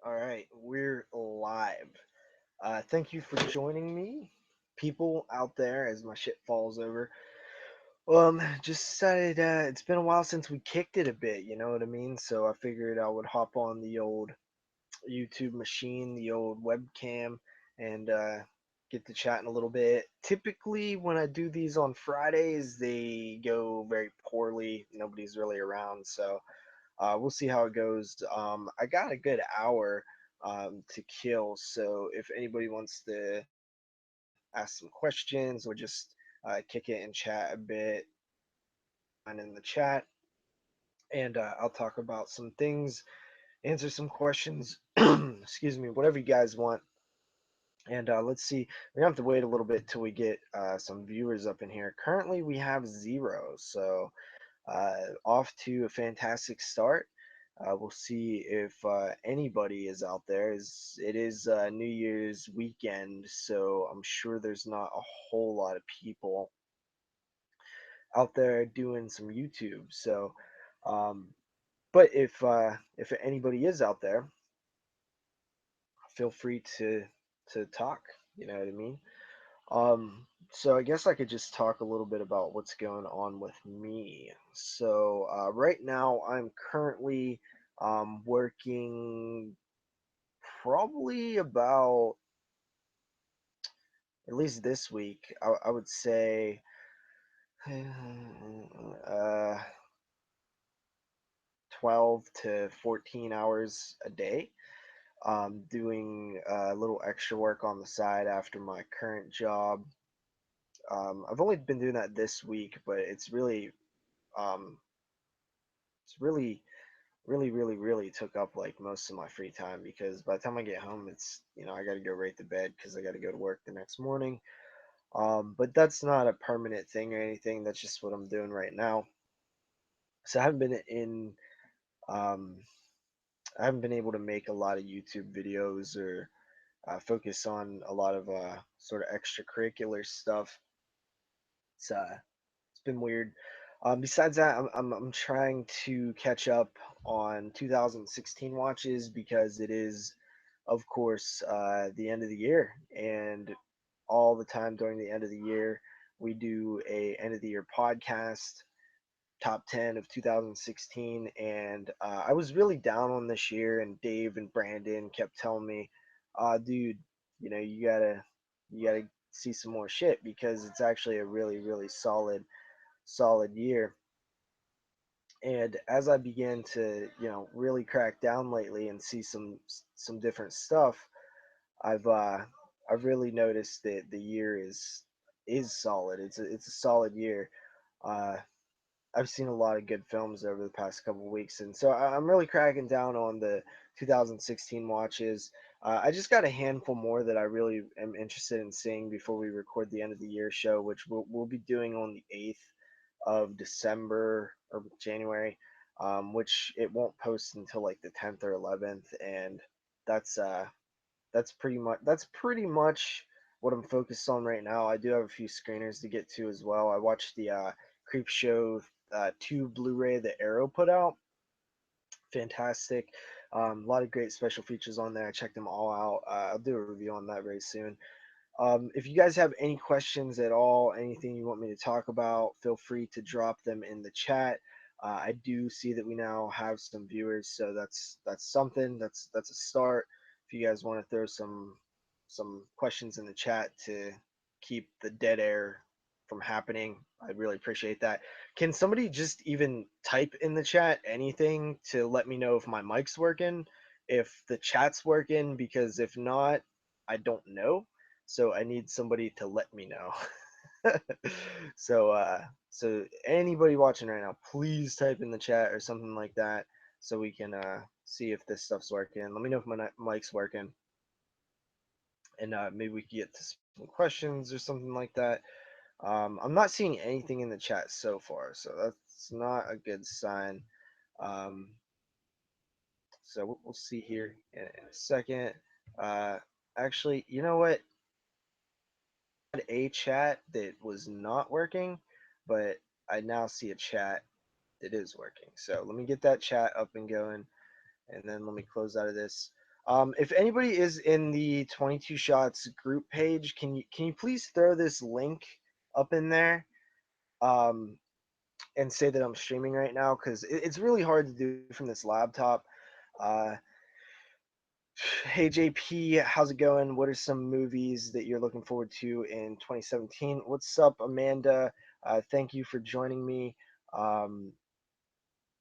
All right, we're live. Thank you for joining me, people out there, as my shit falls over. Just decided it's been a while since we kicked it a bit, you know what I mean? So I figured I would hop on the old YouTube machine, the old webcam, and get to chatting a little bit. Typically, when I do these on Fridays, they go very poorly. Nobody's really around, so we'll see how it goes. I got a good hour to kill, so if anybody wants to ask some questions or just kick it and chat a bit, in the chat, and I'll talk about some things, answer some questions. Excuse me, whatever you guys want. And let's see, we're gonna have to wait a little bit till we get some viewers up in here. Currently, we have zero, so off to a fantastic start. We'll see if anybody is out there. It is New Year's weekend, so I'm sure there's not a whole lot of people out there doing some YouTube. So, um, but if anybody is out there, feel free to talk. You know what I mean? So I guess I could just talk a little bit about what's going on with me. So right now I'm currently working probably about at least this week. I would say uh, 12 to 14 hours a day. Doing a little extra work on the side after my current job. I've only been doing that this week, but um, it's really took up like most of my free time because by the time I get home, I got to go right to bed because I got to go to work the next morning. But that's not a permanent thing or anything. That's just what I'm doing right now. So um, I haven't been able to make a lot of YouTube videos or focus on a lot of sort of extracurricular stuff. It's been weird. Besides that, I'm trying to catch up on 2016 watches because it is, of course, the end of the year, and all the time during the end of the year, we do a end of the year podcast, top 10 of 2016, and I was really down on this year, and Dave and Brandon kept telling me, dude, you gotta see some more shit because it's actually a really solid year. And as I began to, really crack down lately and see some different stuff, I've uh, I've really noticed that the year is solid. It's a solid year. Uh, I've seen a lot of good films over the past couple of weeks, and so I'm really cracking down on the 2016 watches. I just got a handful more that I really am interested in seeing before we record the end of the year show, which we'll be doing on the 8th of December or January, which it won't post until like the 10th or 11th, and that's uh that's pretty much what I'm focused on right now. I do have a few screeners to get to as well. I watched the Creep Show 2 Blu-ray that Arrow put out. Fantastic. A lot of great special features on there. I checked them all out. I'll do a review on that very soon. If you guys have any questions at all, anything you want me to talk about, feel free to drop them in the chat. I do see that we now have some viewers, so that's something. That's a start. If you guys want to throw some questions in the chat to keep the dead air from happening, I'd really appreciate that. Can somebody just even type in the chat anything to let me know if my mic's working, if the chat's working? Because if not, I don't know, so I need somebody to let me know. So anybody watching right now, please type in the chat or something like that so we can see if this stuff's working. Let me know if my mic's working, and maybe we can get to some questions or something like that. I'm not seeing anything in the chat so far, so that's not a good sign. Um, so we'll see here in a second. Uh, Actually, you know what? Had a chat that was not working, but I now see a chat that is working. So let me get that chat up and going, and then let me close out of this. If anybody is in the 22 Shots group page, can you please throw this link up in there, um, and say that I'm streaming right now, because it's really hard to do from this laptop. Uh, hey JP, how's it going? What are some movies that you're looking forward to in 2017? What's up, Amanda? Thank you for joining me. Um,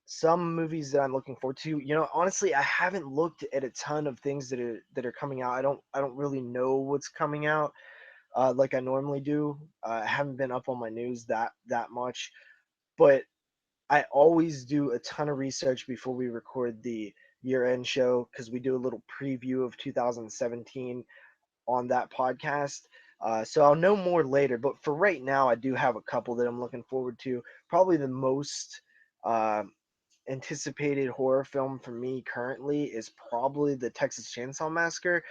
some movies that I'm looking forward to. Honestly, I haven't looked at a ton of things that are coming out. I don't really know what's coming out like I normally do. I haven't been up on my news that much, but I always do a ton of research before we record the year-end show, because we do a little preview of 2017 on that podcast. So I'll know more later, but for right now, I do have a couple that I'm looking forward to. Probably the most uh, anticipated horror film for me currently is probably the Texas Chainsaw Massacre.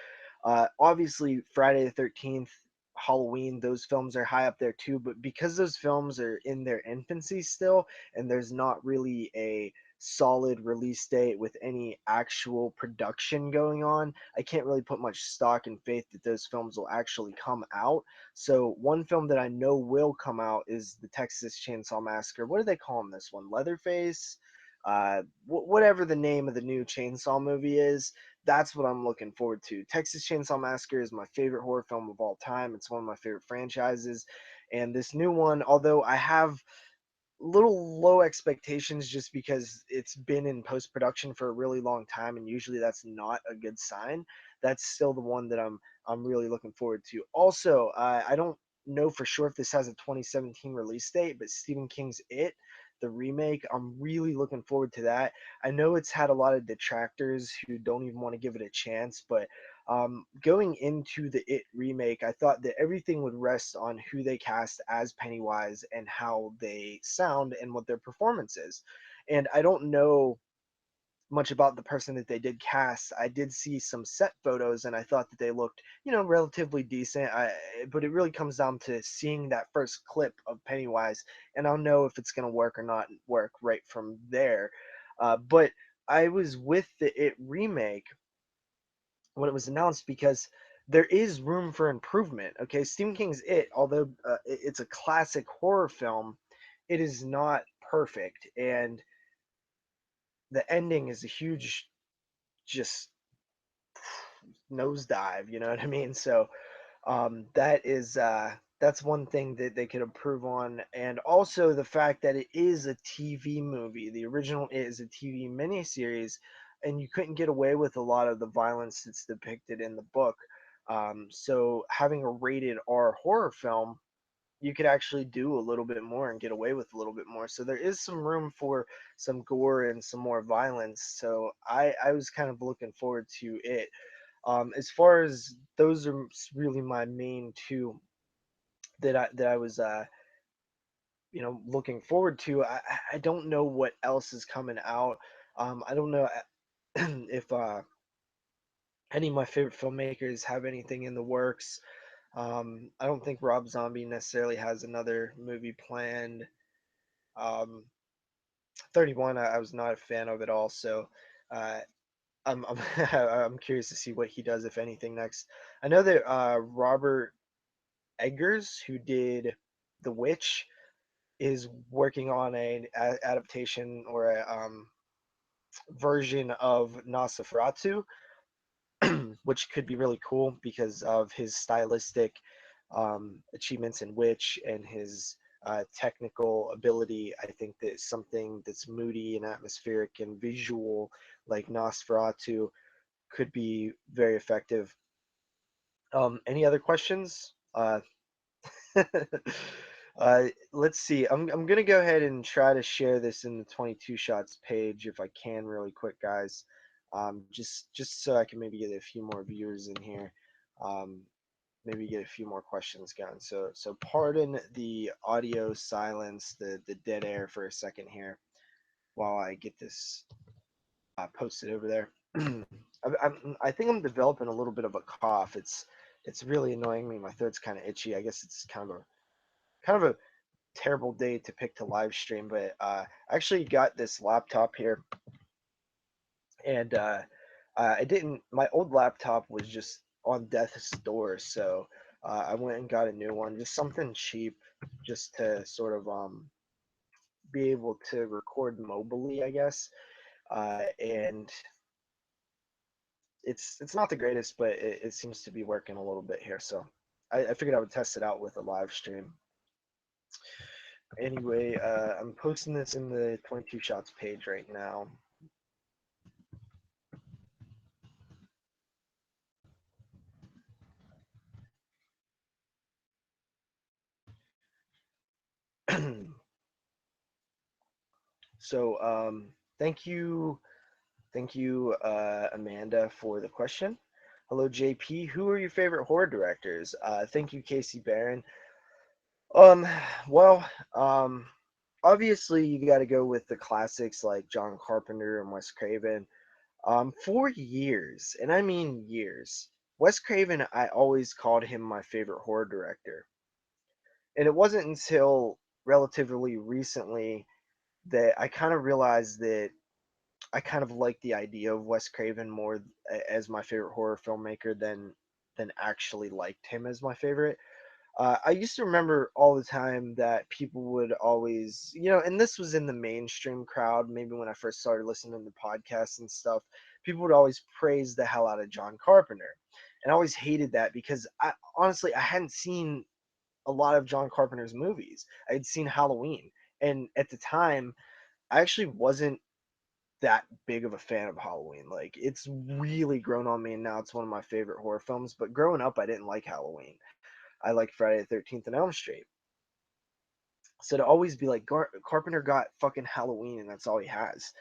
Obviously, Friday the 13th, Halloween, those films are high up there too, but because those films are in their infancy still, and there's not really a solid release date with any actual production going on, I can't really put much stock and faith that those films will actually come out. So, one film that I know will come out is the Texas Chainsaw Massacre. What do they call him this one? Leatherface? Whatever the name of the new Chainsaw movie is, that's what I'm looking forward to. Texas Chainsaw Massacre is my favorite horror film of all time. It's one of my favorite franchises. And this new one, although I have little low expectations just because it's been in post production for a really long time, and usually that's not a good sign. That's still the one that I'm really looking forward to. Also, I don't know for sure if this has a 2017 release date, but Stephen King's It, the remake, I'm really looking forward to that. I know it's had a lot of detractors who don't even want to give it a chance, but going into the It remake, I thought that everything would rest on who they cast as Pennywise and how they sound and what their performance is. And I don't know much about the person that they did cast. I did see some set photos and I thought that they looked, relatively decent. But it really comes down to seeing that first clip of Pennywise, and I'll know if it's going to work or not work right from there. But I was with the It remake when it was announced because there is room for improvement. Okay, Stephen King's It, although it's a classic horror film, it is not perfect, and the ending is a huge just nosedive. You know what I mean? So that's one thing that they could improve on, and also the fact that it is a TV movie. The original is a TV miniseries, and you couldn't get away with a lot of the violence that's depicted in the book. So having a rated R horror film, you could actually do a little bit more and get away with a little bit more. So there is some room for some gore and some more violence. So I was kind of looking forward to it. As far as those are really my main two that I was looking forward to. I don't know what else is coming out. I don't know if any of my favorite filmmakers have anything in the works. I don't think Rob Zombie necessarily has another movie planned. Um, 31, I was not a fan of at all. So uh, I'm I'm curious to see what he does, if anything, next. I know that Robert Eggers, who did The Witch, is working on adaptation or a version of Nosferatu, which could be really cool because of his stylistic achievements in Witch and his technical ability. I think that something that's moody and atmospheric and visual like Nosferatu could be very effective. Any other questions? Let's see. I'm gonna go ahead and try to share this in the 22 shots page if I can, really quick, guys. Just so I can maybe get a few more viewers in here. Um, maybe get a few more questions going. So pardon the audio silence, the dead air for a second here while I get this posted over there. I think I'm developing a little bit of a cough. It's really annoying me. My throat's kind of itchy. I guess it's kind of a terrible day to pick to live stream, but I actually got this laptop here, and I didn't. My old laptop was just on death's door, so I went and got a new one, just something cheap, just to sort of be able to record mobily, I guess. And it's not the greatest, but it seems to be working a little bit here. So I figured I would test it out with a live stream. Anyway, I'm posting this in the 22 shots page right now. So thank you, Amanda, for the question. Hello, JP. Who are your favorite horror directors? Thank you, Casey Barron. Um, well, um, obviously you got to go with the classics like John Carpenter and Wes Craven. For years, and I mean years, Wes Craven, I always called him my favorite horror director. And it wasn't until relatively recently that I kind of realized that I kind of like the idea of Wes Craven more as my favorite horror filmmaker than actually liked him as my favorite. I used to remember all the time that people would always, and this was in the mainstream crowd, maybe when I first started listening to podcasts and stuff, people would always praise the hell out of John Carpenter. And I always hated that because honestly, I hadn't seen a lot of John Carpenter's movies. I had seen Halloween. And at the time, I actually wasn't that big of a fan of Halloween. Like, it's really grown on me, and now it's one of my favorite horror films. But growing up, I didn't like Halloween. I liked Friday the 13th and Elm Street. So to always be like, Carpenter got fucking Halloween, and that's all he has.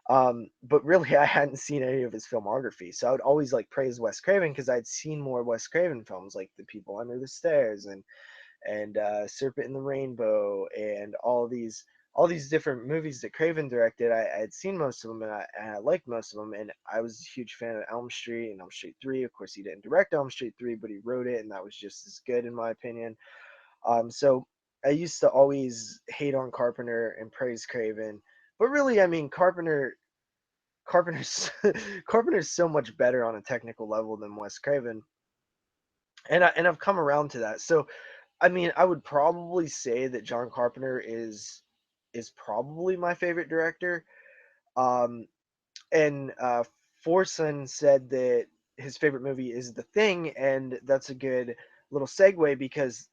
But really, I hadn't seen any of his filmography. So I would always like praise Wes Craven because I'd seen more Wes Craven films, like The People Under the Stairs and Serpent in the Rainbow, and all these different movies that Craven directed. I had seen most of them, and I liked most of them, and I was a huge fan of Elm Street and Elm Street 3. Of course, he didn't direct Elm Street 3, but he wrote it, and that was just as good in my opinion. So I used to always hate on Carpenter and praise Craven, but really, I mean, Carpenter's Carpenter's so much better on a technical level than Wes Craven, and I've come around to that. So I mean, I would probably say that John Carpenter is probably my favorite director. Um, and Forson said that his favorite movie is The Thing, and that's a good little segue because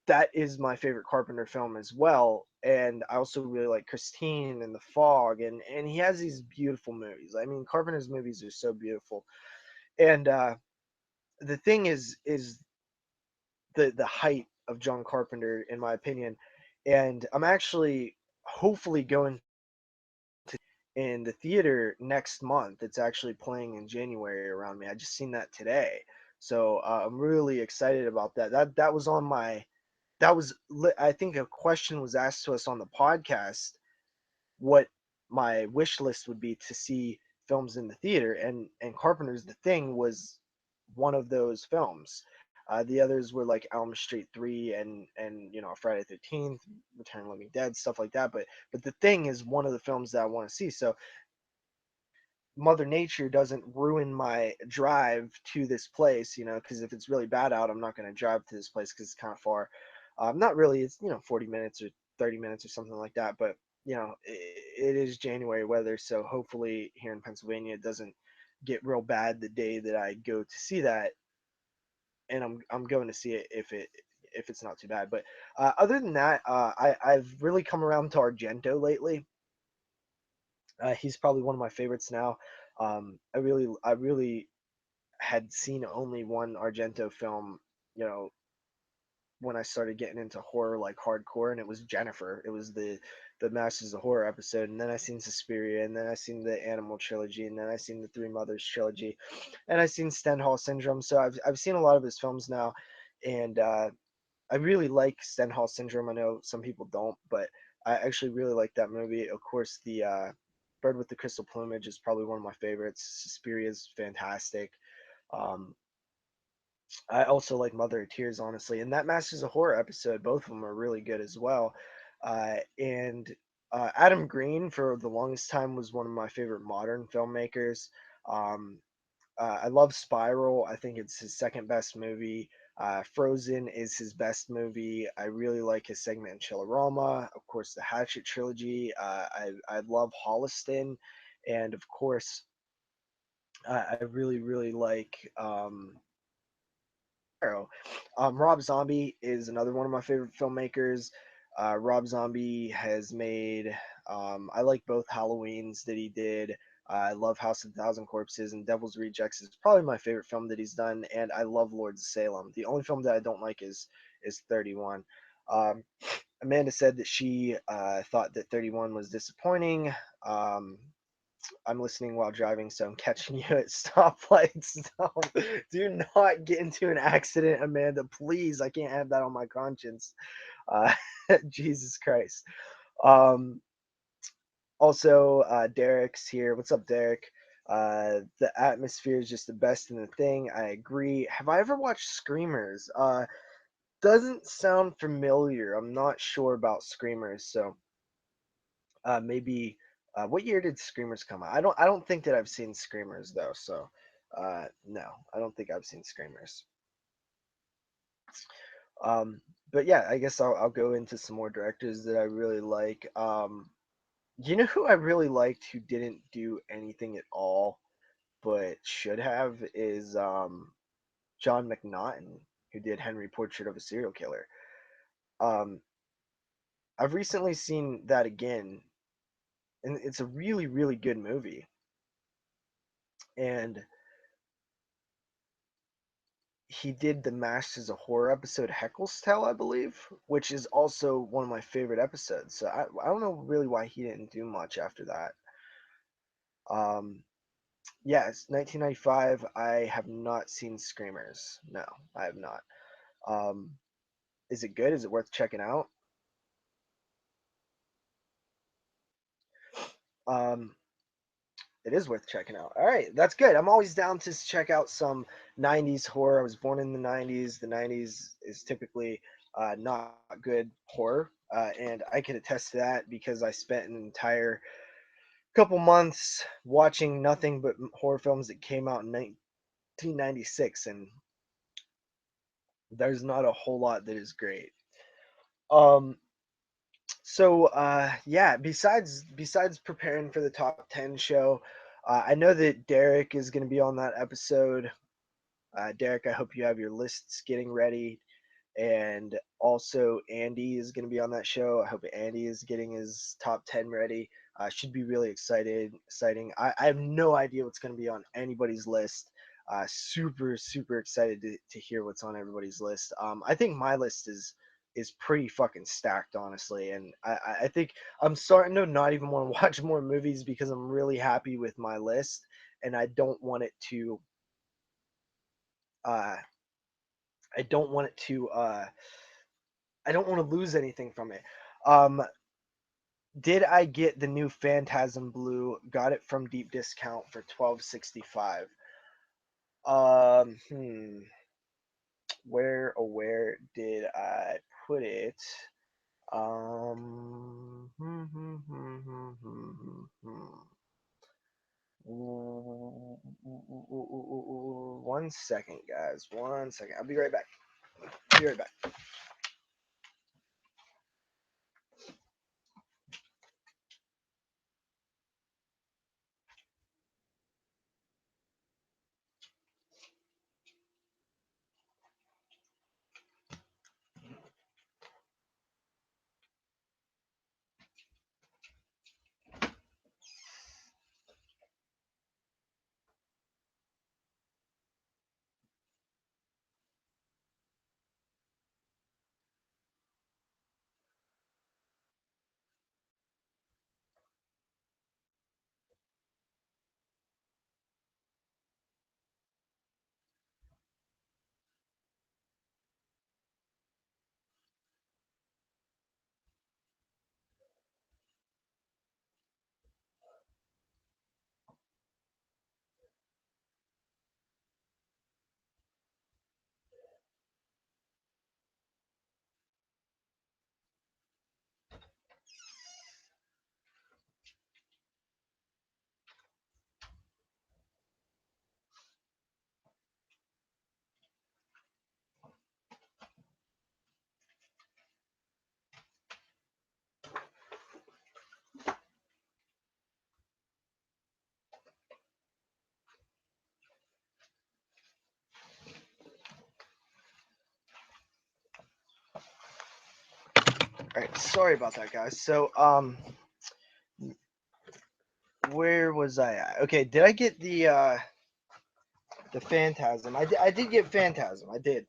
that is my favorite Carpenter film as well. And I also really like Christine and The Fog, and he has these beautiful movies. I mean, Carpenter's movies are so beautiful. And The Thing is the height of John Carpenter, in my opinion. And I'm actually hopefully going in the theater next month. It's actually playing in January around me. I just seen that today, so I'm really excited about that. That was on my that was I think a question was asked to us on the podcast what my wish list would be to see films in the theater, and Carpenter's The Thing was one of those films. The others were like Elm Street 3 and Friday the 13th, Return of the Living Dead, stuff like that. But The Thing is one of the films that I want to see. So Mother Nature doesn't ruin my drive to this place, because if it's really bad out, I'm not going to drive to this place because it's kind of far. Not really, it's 40 minutes or 30 minutes or something like that. But it is January weather, so hopefully here in Pennsylvania it doesn't get real bad the day that I go to see that, and I'm going to see it if it's not too bad. But other than that, I've really come around to Argento lately. He's probably one of my favorites now. I really had seen only one Argento film, you know, when I started getting into horror like hardcore, and it was Jennifer. It was the Masters of Horror episode, and then I seen Suspiria, and then I seen the Animal trilogy, and then I seen the Three Mothers trilogy, and I seen Stendhal Syndrome. So I've seen a lot of his films now, and I really like Stendhal Syndrome. I know some people don't, but I actually really like that movie. Of course, the Bird with the Crystal Plumage is probably one of my favorites. Suspiria is fantastic. Um, I also like Mother of Tears, honestly, and that Masters of Horror episode, both of them are really good as well. And Adam Green, for the longest time, was one of my favorite modern filmmakers. I love Spiral. I think it's his second best movie. Frozen is his best movie. I really like his segment in Chillerama. Of course, the Hatchet trilogy. I love Holliston, and of course, I really like Arrow. Rob Zombie is another one of my favorite filmmakers. Rob Zombie has made. I like both Halloweens that he did. I love House of a Thousand Corpses, and Devil's Rejects is probably my favorite film that he's done. And I love Lords of Salem. The only film that I don't like is 31. Um, Amanda said that she thought that 31 was disappointing. Um, I'm listening while driving, so I'm catching you at stoplights. So do not get into an accident, Amanda. Please, I can't have that on my conscience. Uh, Jesus Christ. Um, Also, Derek's here. What's up, Derek? The atmosphere is just the best in the thing. I agree. Have I ever watched Screamers? Doesn't sound familiar. I'm not sure about Screamers, so maybe what year did Screamers come out? I don't think that I've seen Screamers though, so no, I don't think I've seen Screamers. Um, but yeah, I guess I'll go into some more directors that I really like. You know who I really liked who didn't do anything at all, but should have is John McNaughton, who did Henry Portrait of a Serial Killer. Um, I've recently seen that again, and it's a really good movie. And he did the Mashed as a Horror episode Heckle's Tale, I believe, which is also one of my favorite episodes. So I don't know really why he didn't do much after that. Um, yes, 1995. I have not seen Screamers. No, I have not. Um, is it good? Is it worth checking out? Um, it is worth checking out. All right, that's good. I'm always down to check out some 90s horror. I was born in the 90s. The 90s is typically not good horror. And I can attest to that because I spent an entire couple months watching nothing but horror films that came out in 1996, and there's not a whole lot that is great. Um, so yeah, besides preparing for the top 10 show, I know that Derek is going to be on that episode. Derek, I hope you have your lists getting ready. And also, Andy is going to be on that show. I hope Andy is getting his top 10 ready. Should be really exciting. I have no idea what's going to be on anybody's list. Super excited to hear what's on everybody's list. I think my list is pretty fucking stacked, honestly. And I think I'm starting to not even want to watch more movies because I'm really happy with my list, and I don't want it to. Uh, I don't want it to. I don't want to lose anything from it. Um, did I get the new Phantasm Blue? Got it from deep discount for $12.65. Hmm. Where did I put it? Um. Hmm, hmm, hmm, hmm, hmm, hmm, hmm. 1 second, guys. 1 second. I'll be right back. Be right back. All right, sorry about that, guys. So, where was I at? Okay, did I get the Phantasm? I did get Phantasm. I did.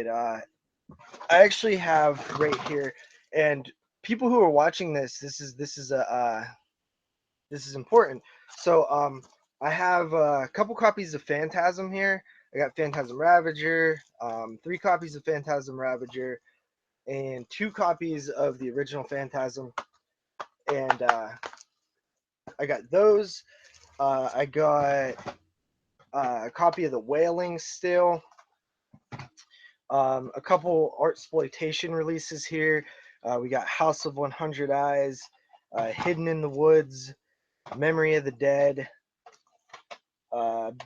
I actually have right here, and people who are watching this is important. So, I have a couple copies of Phantasm here. I got Phantasm Ravager, 3 copies of Phantasm Ravager, and 2 copies of the original Phantasm. And I got those. I got a copy of the Wailing still. A couple art exploitation releases here. We got House of 100 Eyes, Hidden in the Woods, Memory of the Dead,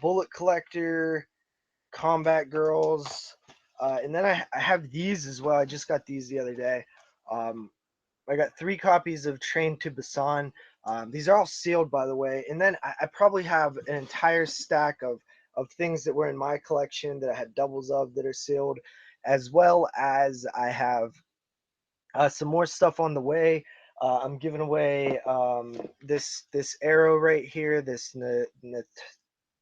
Bullet Collector, Combat Girls, and then I have these as well. I just got these the other day. Um, I got 3 copies of Train to Busan. These are all sealed, by the way. And then I probably have an entire stack of things that were in my collection that I had doubles of that are sealed, as well as I have some more stuff on the way. I'm giving away this arrow right here, this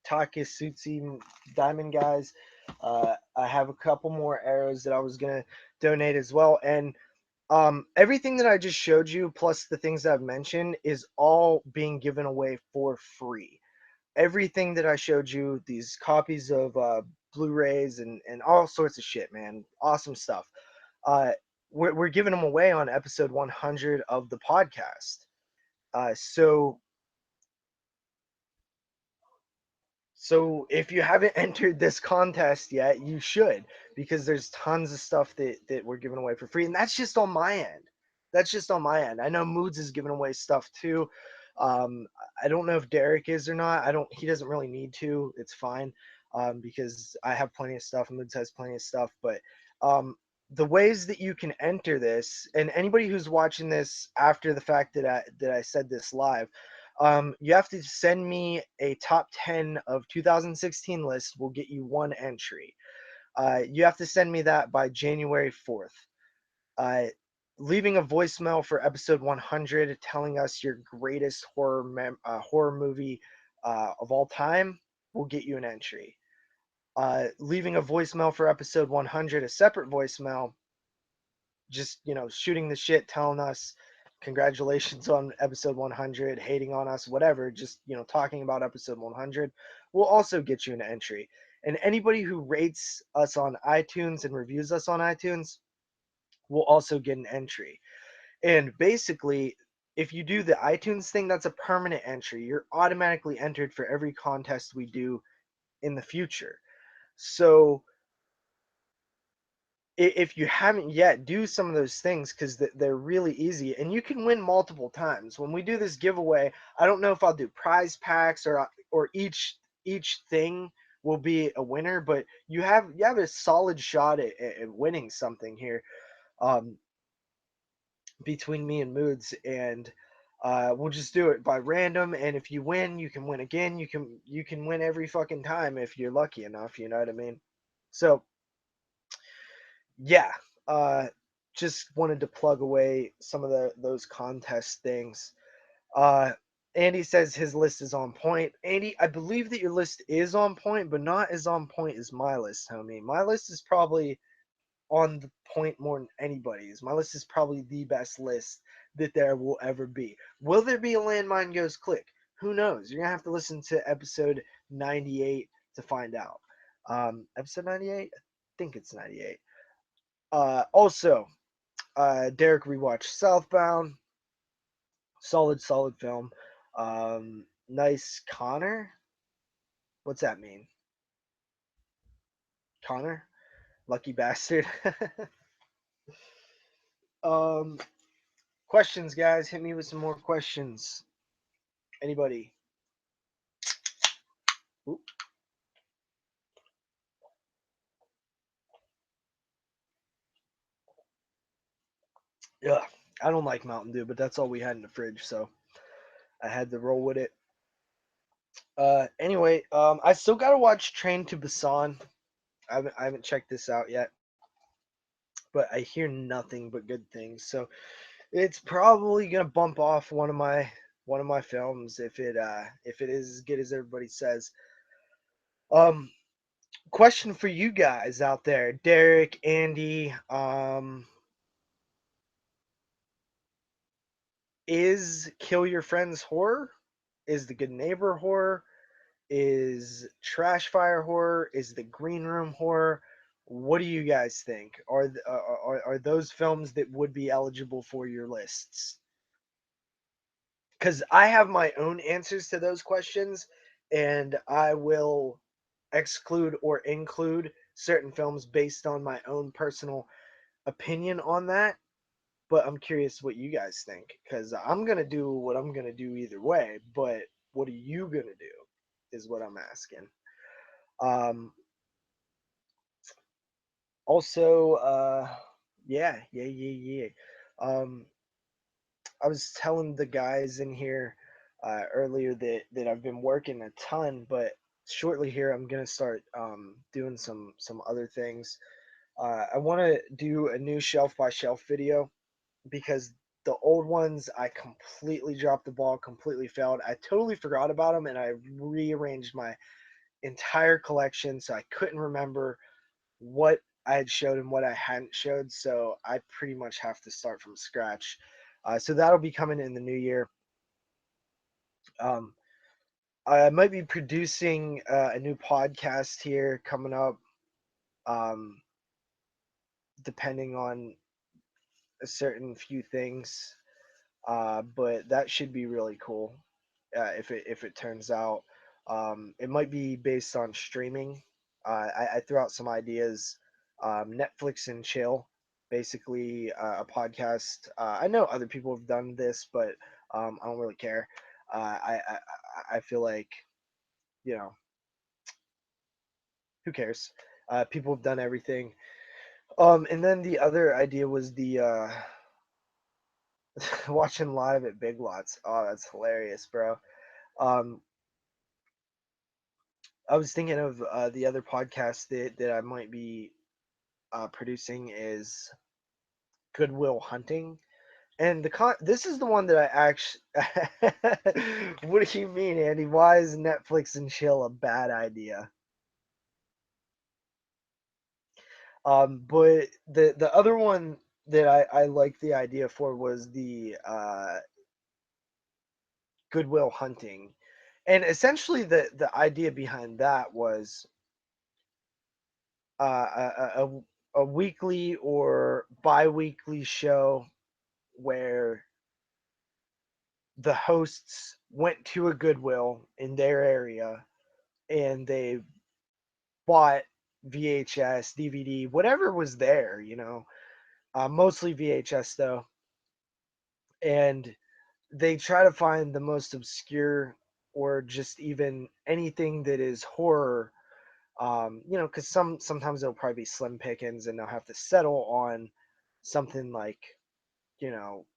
Takesutsu Diamond guys. I have a couple more arrows that I was gonna donate as well, and everything that I just showed you, plus the things that I've mentioned, is all being given away for free. Everything that I showed you, these copies of Blu-rays and all sorts of shit, man, awesome stuff. Uh, we're giving them away on episode 100 of the podcast. So So if you haven't entered this contest yet, you should, because there's tons of stuff that we're giving away for free, and that's just on my end. That's just on my end. I know Moods is giving away stuff too. Um, I don't know if Derek is or not. I don't. He doesn't really need to. It's fine, because I have plenty of stuff. Moods has plenty of stuff. But the ways that you can enter this, and anybody who's watching this after the fact that I said this live, you have to send me a top 10 of 2016 list. Will get you 1 entry. You have to send me that by January 4th. Uh, Leaving a voicemail for episode 100 telling us your greatest horror movie of all time will get you an entry. Leaving a voicemail for episode 100, a separate voicemail, just shooting the shit, telling us congratulations on episode 100, hating on us, whatever, just talking about episode 100 will also get you an entry. And anybody who rates us on iTunes and reviews us on iTunes will also get an entry. And basically, if you do the iTunes thing, that's a permanent entry. You're automatically entered for every contest we do in the future. So if you haven't yet, do some of those things, because they're really easy and you can win multiple times. When we do this giveaway, I don't know if I'll do prize packs or each thing will be a winner, but you have a solid shot at winning something here, um, between me and Moods. And we'll just do it by random, and if you win, you can win again. You can win every fucking time if you're lucky enough, you know what I mean? So yeah, uh just wanted to plug away some of those contest things. uh Andy says his list is on point. Andy, I believe that your list is on point, but not as on point as my list, homie. My list is probably on the point more than anybody's. My list is probably the best list that there will ever be. Will there be a landmine goes click? Who knows? You're gonna have to listen to episode 98 to find out. Episode 98? I think it's 98. Also, Derek rewatched Southbound. Solid film. Nice Connor. What's that mean? Connor, lucky bastard. um, Questions, guys. Hit me with some more questions. Anybody? Oop. Yeah, I don't like Mountain Dew, but that's all we had in the fridge, so I had to roll with it. Anyway, I still gotta watch Train to Busan. I haven't checked this out yet. but I hear nothing but good things. So it's probably gonna bump off one of my films if it is as good as everybody says. Um, Question for you guys out there, Derek, Andy. Is Kill Your Friends horror? Is The Good Neighbor horror? Is Trash Fire horror? Is The Green Room horror? What do you guys think? Are those films that would be eligible for your lists? Because I have my own answers to those questions, and I will exclude or include certain films based on my own personal opinion on that. But I'm curious what you guys think, because I'm gonna do what I'm gonna do either way. But what are you gonna do? Is what I'm asking. Um, Also, yeah. Um, I was telling the guys in here earlier that I've been working a ton, but shortly here I'm gonna start doing some other things. I want to do a new shelf by shelf video because the old ones I completely dropped the ball, completely failed. I totally forgot about them, and I rearranged my entire collection, so I couldn't remember what I had showed and what I hadn't showed. So I pretty much have to start from scratch. So that'll be coming in the new year. Um, I might be producing a new podcast here coming up, um, depending on a certain few things. But that should be really cool if it turns out. It might be based on streaming. I threw out some ideas. Netflix and chill, basically a podcast. I know other people have done this, but I don't really care. I feel like you know who cares. People have done everything. And then the other idea was the watching live at Big Lots. Oh, that's hilarious, bro. Um, I was thinking of the other podcast that I might be producing is Goodwill Hunting, and this is the one that I actually. What do you mean, Andy? Why is Netflix and chill a bad idea? But the other one that I liked the idea for was the Goodwill Hunting, and essentially the idea behind that was a weekly or bi-weekly show where the hosts went to a Goodwill in their area and they bought VHS, DVD, whatever was there, mostly VHS though, and they try to find the most obscure or just even anything that is horror. Because sometimes it'll probably be slim pickings, and they'll have to settle on something like, you know,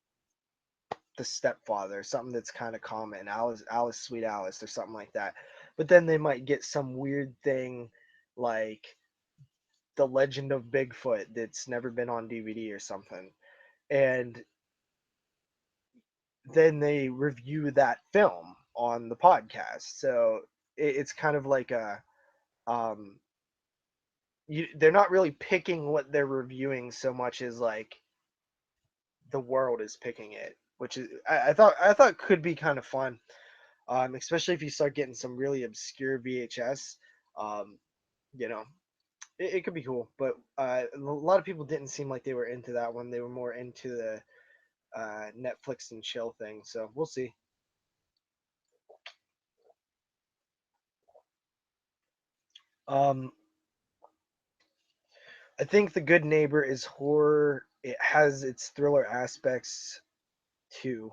The Stepfather, something that's kind of common, Alice, Sweet Alice, or something like that. But then they might get some weird thing like The Legend of Bigfoot that's never been on DVD or something, and then they review that film on the podcast. So it's kind of like um, they're not really picking what they're reviewing so much as like the world is picking it, which is I thought could be kind of fun, especially if you start getting some really obscure VHS. Um, you know, it could be cool, but a lot of people didn't seem like they were into that one. They were more into the Netflix and chill thing. So we'll see. Um, I think The Good Neighbor is horror. It has its thriller aspects too.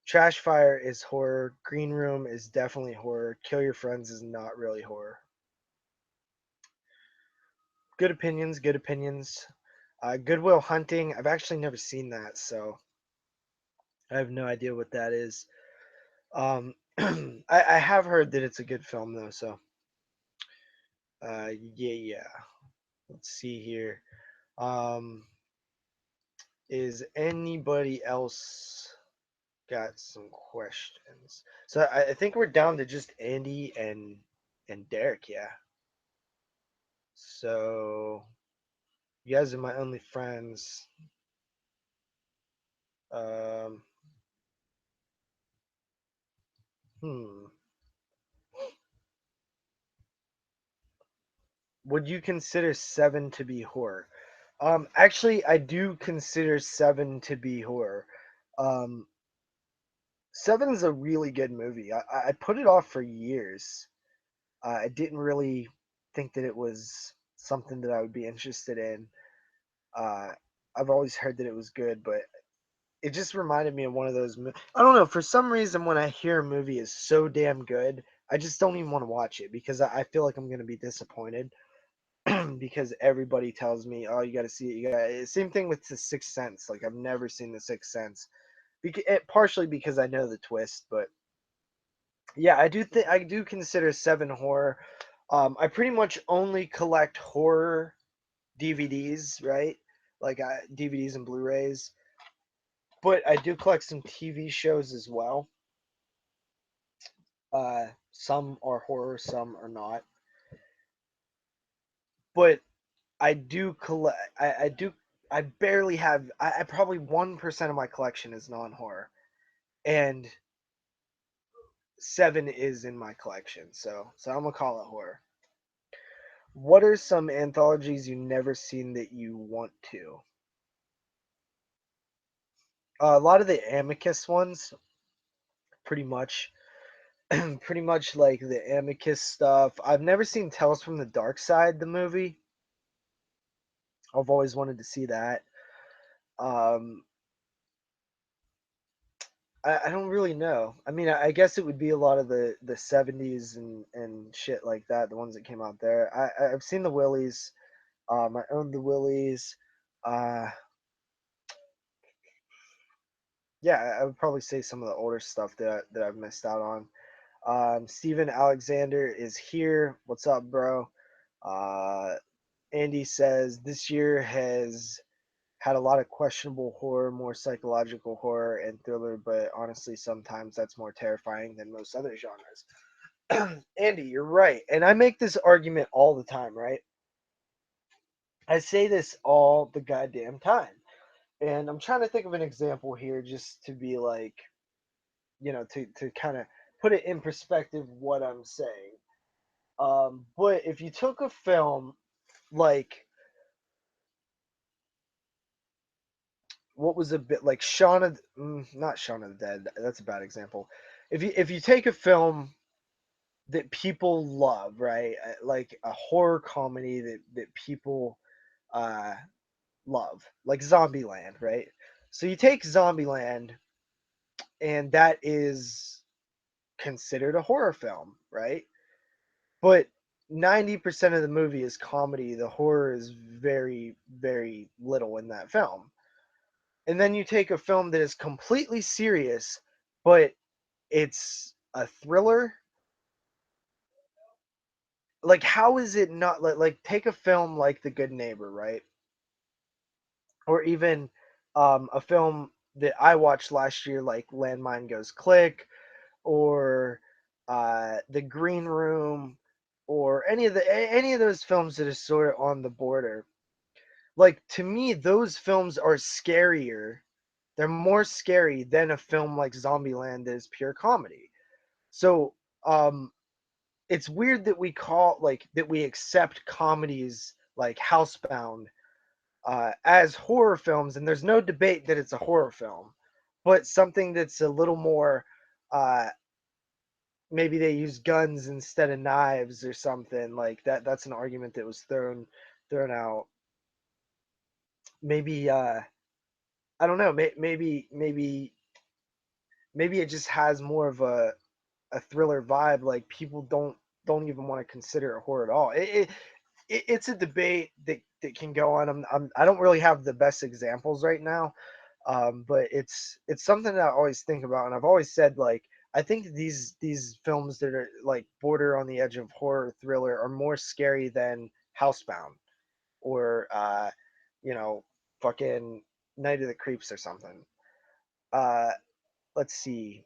Trash Fire is horror. Green Room is definitely horror. Kill Your Friends is not really horror. Good opinions, good opinions. Goodwill Hunting, I've actually never seen that, so I have no idea what that is. I have heard that it's a good film though, so yeah. Let's see here. Um, Is anybody else got some questions? So I think we're down to just Andy and Derek. Yeah. So you guys are my only friends. Um, hmm. Would you consider Seven to be horror? Actually, I do consider Seven to be horror. Um, Seven's a really good movie. I put it off for years. I didn't really think that it was something that I would be interested in. Uh, I've always heard that it was good, but it just reminded me of one of those. I don't know. For some reason, when I hear a movie is so damn good, I just don't even want to watch it because I feel like I'm going to be disappointed because everybody tells me, "Oh, you got to see it." You got same thing with The Sixth Sense. Like I've never seen The Sixth Sense, partially because I know the twist, but yeah, I do consider Seven horror. I pretty much only collect horror DVDs, right? Like DVDs and Blu-rays, but I do collect some TV shows as well. Some are horror, some are not. But I do collect. I do. I barely have. I probably 1% of my collection is non-horror, and seven is in my collection. So I'm gonna call it horror. What are some anthologies you've never seen that you want to? A lot of the Amicus ones, pretty much. Pretty much like the Amicus stuff. I've never seen Tales from the Dark Side, the movie. I've always wanted to see that. Um, I don't really know. I mean, I guess it would be a lot of the 70s and shit like that, the ones that came out there. I've seen the Willies. I own the Willies. Uh, yeah, I would probably say some of the older stuff that I've missed out on. Steven Alexander is here. What's up, bro? Uh, Andy says this year has had a lot of questionable horror, more psychological horror and thriller, but honestly, sometimes that's more terrifying than most other genres. Andy, you're right. And I make this argument all the time, right? I say this all the goddamn time. And I'm trying to think of an example here just to be like, to kind of put it in perspective what I'm saying. But if you took a film like what was a bit like not Shaun of the Dead, that's a bad example. If you take a film that people love, right? Like a horror comedy that people uh, love, like Zombieland, right? So you take Zombieland, and that is considered a horror film, right? But 90% of the movie is comedy. The horror is very, very little in that film. And then you take a film that is completely serious, but it's a thriller. Like, how is it not like take a film like The Good Neighbor, right? Or even a film that I watched last year, like Landmine Goes Click, or The Green Room, or any of those films that are sort of on the border. Like to me, those films are scarier. They're more scary than a film like Zombieland that is pure comedy. So it's weird that we accept comedies like Housebound as horror films, and there's no debate that it's a horror film, but something that's a little more, uh, maybe they use guns instead of knives or something like that. That's an argument that was thrown out. Maybe I don't know. Maybe it just has more of a thriller vibe. Like people don't even want to consider it horror at all. It's a debate that can go on. I don't really have the best examples right now, but it's something that I always think about, and I've always said like I think these films that are like border on the edge of horror thriller are more scary than Housebound or you know fucking Night of the Creeps or something. Uh, let's see.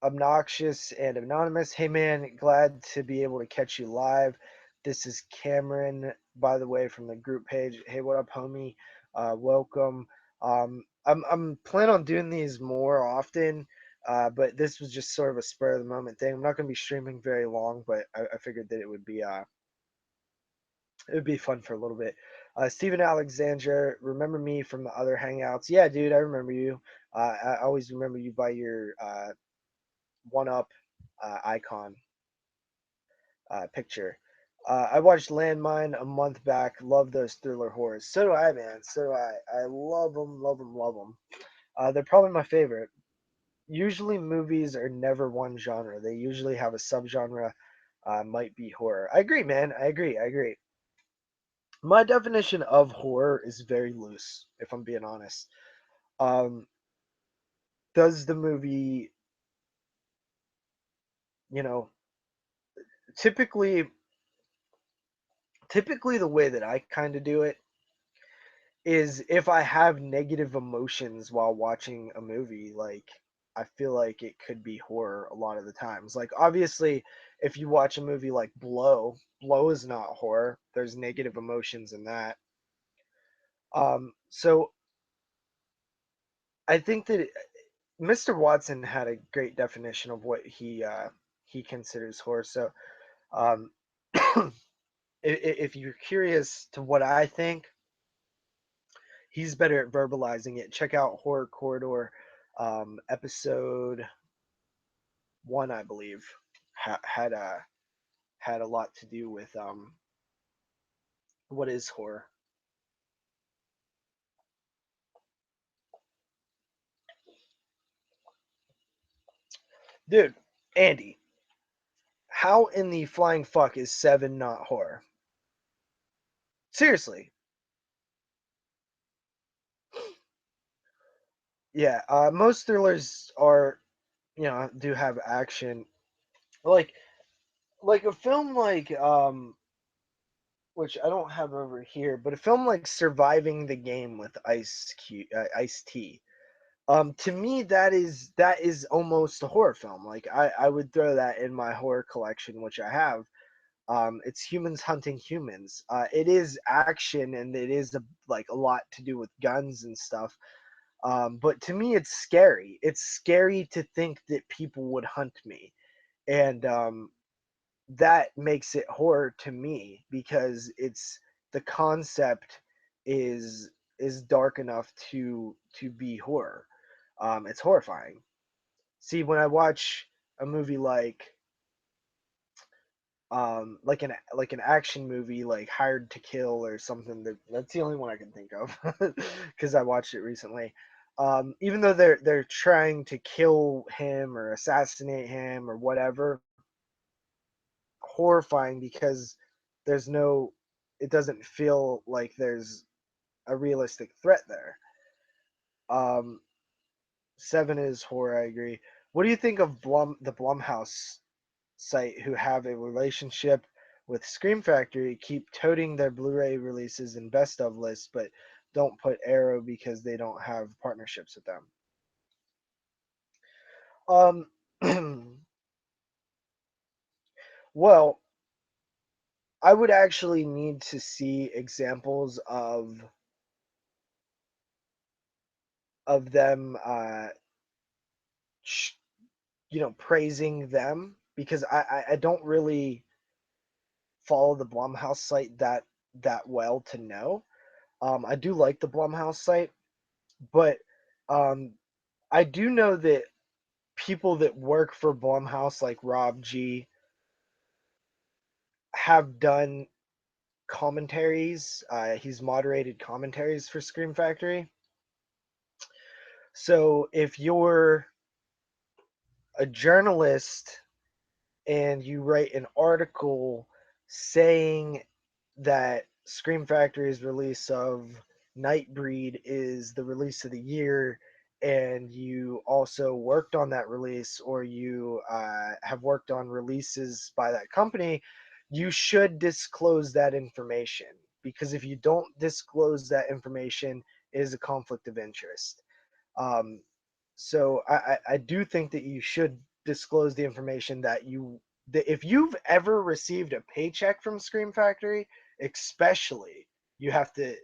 Obnoxious and Anonymous. Hey man, glad to be able to catch you live. This is Cameron, by the way, from the group page. Hey, what up, homie? Welcome. I'm planning on doing these more often, but this was just sort of a spur of the moment thing. I'm not going to be streaming very long, but I figured that it would be fun for a little bit. Steven Alexander, remember me from the other hangouts? Yeah, dude, I remember you. I always remember you by your one up icon picture. I watched Landmine a month back. Love those thriller horrors. So do I, man. So do I. I love them, love them, love them. They're probably my favorite. Usually, movies are never one genre. They usually have a subgenre. Might be horror. I agree, man. I agree. I agree. My definition of horror is very loose, if I'm being honest. Um, does the movie, you know, typically, typically the way that I kind of do it is if I have negative emotions while watching a movie, like I feel like it could be horror a lot of the times. Like obviously, if you watch a movie like Blow is not horror. There's negative emotions in that. So I think that Mr. Watson had a great definition of what he considers horror. So um, if you're curious to what I think, he's better at verbalizing it. Check out Horror Corridor, episode one, I believe, had a lot to do with what is horror. Dude, Andy, how in the flying fuck is Seven not horror? Seriously, yeah. Most thrillers are, do have action. Like like a film like which I don't have over here, but a film like Surviving the Game with Ice T. To me, that is almost a horror film. Like I would throw that in my horror collection, which I have. It's humans hunting humans. It is action and it is like a lot to do with guns and stuff. But to me, it's scary. It's scary to think that people would hunt me, and that makes it horror to me because the concept is is dark enough to be horror. It's horrifying. See, when I watch a movie like an action movie like Hired to Kill or something, that's the only one I can think of because I watched it recently. Even though they're trying to kill him or assassinate him or whatever, horrifying because there's no it doesn't feel like there's a realistic threat there. Um, Seven is horror, I agree. What do you think of the Blumhouse site who have a relationship with Scream Factory, keep toting their Blu-ray releases and best of lists, but don't put Arrow because they don't have partnerships with them? Um, well, I would actually need to see examples of them, sh- praising them because I don't really follow the Blumhouse site that well to know. I do like the Blumhouse site, but um, I do know that people that work for Blumhouse, like Rob G, have done commentaries. He's moderated commentaries for Scream Factory. So if you're a journalist and you write an article saying that Scream Factory's release of Nightbreed is the release of the year, and you also worked on that release, or you have worked on releases by that company, you should disclose that information. Because if you don't disclose that information, is a conflict of interest. Um, so I do think that you should disclose the information that if you've ever received a paycheck from Scream Factory, especially you have to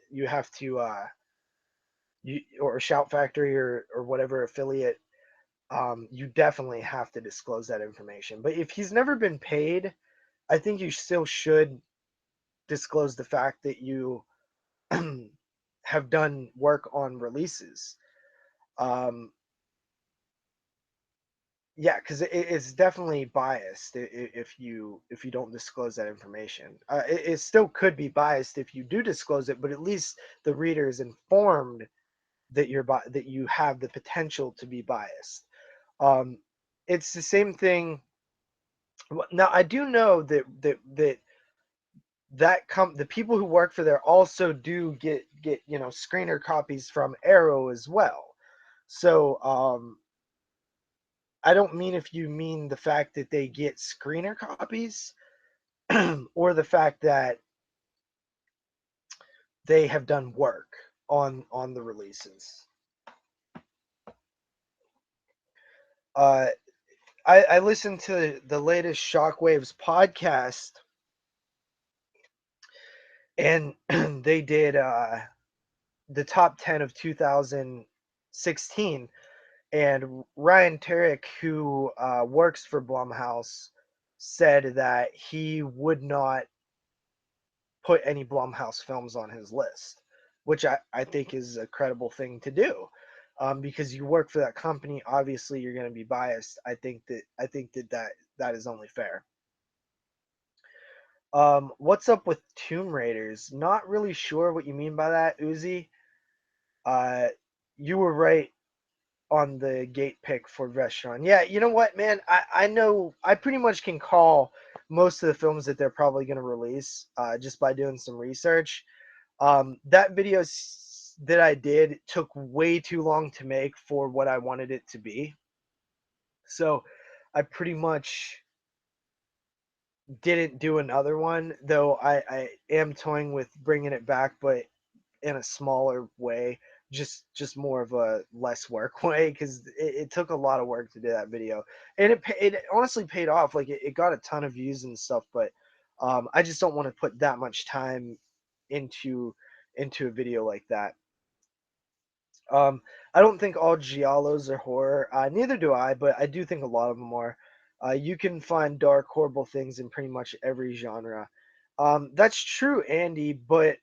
you or Shout Factory or whatever affiliate, you definitely have to disclose that information. But if he's never been paid, I think you still should disclose the fact that you have done work on releases. Um, yeah, because it's definitely biased if you don't disclose that information. It still could be biased if you do disclose it, but at least the reader is informed that that you have the potential to be biased. Um, it's the same thing. Now I do know that the people who work for there also do get screener copies from Arrow as well. So I don't mean if you mean the fact that they get screener copies or the fact that they have done work on the releases. Uh, I listened to the latest Shockwaves podcast, and they did the top 10 of 2016. And Ryan Turek, who works for Blumhouse, said that he would not put any Blumhouse films on his list, which I think is a credible thing to do. Because you work for that company, obviously you're going to be biased. I think that is only fair. What's up with Tomb Raiders? Not really sure what you mean by that, Uzi. Uh, you were right on the gate pick for Vestron. Yeah, you know what, man? I know I pretty much can call most of the films that they're probably going to release just by doing some research. That video that I did took way too long to make for what I wanted it to be. So I pretty much didn't do another one, though I am toying with bringing it back, but in a smaller way, just more of a less work way, because it took a lot of work to do that video, and it honestly paid off. Like it got a ton of views and stuff, but I just don't want to put that much time into a video like that. Um, I don't think all giallos are horror. Neither do I, but I do think a lot of them are. You can find dark, horrible things in pretty much every genre. That's true, Andy, but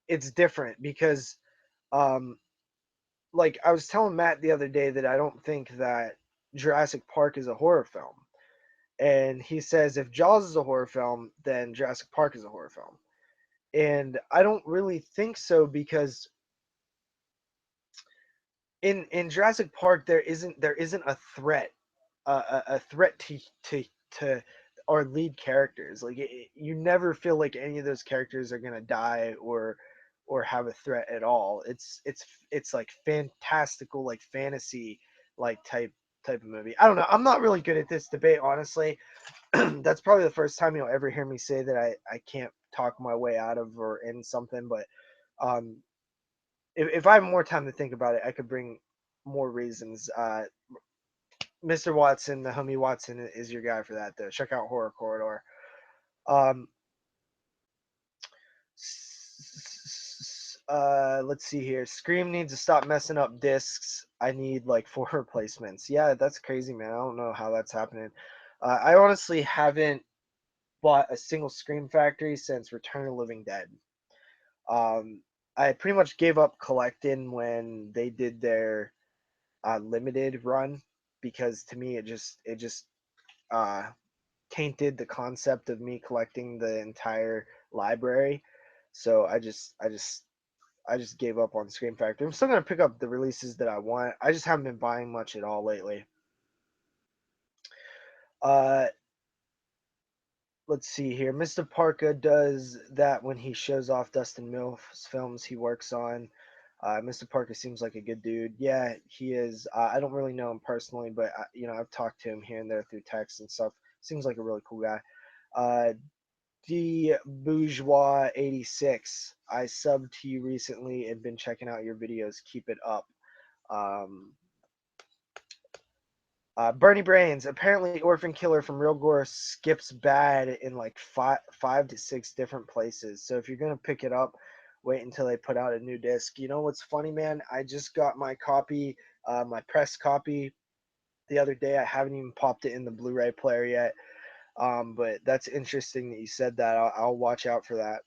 it's different because, um, like I was telling Matt the other day that I don't think that Jurassic Park is a horror film, and he says if Jaws is a horror film, then Jurassic Park is a horror film, and I don't really think so because in Jurassic Park there isn't a threat, a threat to our lead characters. Like you never feel like any of those characters are gonna die or have a threat at all. It's like fantastical, like fantasy, like type of movie. I don't know. I'm not really good at this debate, honestly. That's probably the first time you'll ever hear me say that I can't talk my way out of or in something, but um, if I have more time to think about it, I could bring more reasons. Mr. Watson, the homie Watson, is your guy for that. Though, check out Horror Corridor. Um, let's see here. Scream needs to stop messing up discs. I need like 4 replacements. Yeah, that's crazy, man. I don't know how that's happening. I honestly haven't bought a single Scream Factory since Return of the Living Dead. Um, I pretty much gave up collecting when they did their limited run, because to me it just uh, tainted the concept of me collecting the entire library. So I just gave up on Scream Factory. I'm still gonna pick up the releases that I want. I just haven't been buying much at all lately. Uh, let's see here. Mr. Parka does that when he shows off Dustin Mills films he works on. Mr. Parker seems like a good dude. Yeah, he is. I don't really know him personally, but I've talked to him here and there through text and stuff. Seems like a really cool guy. Uh, the Bourgeois 86. I subbed to you recently and been checking out your videos. Keep it up. Um, Bernie Brains. Apparently, Orphan Killer from Real Gore skips bad in like five to six different places. So if you're gonna pick it up, wait until they put out a new disc. You know what's funny, man? I just got my copy, my press copy, the other day. I haven't even popped it in the Blu-ray player yet. But that's interesting that you said that. I'll watch out for that.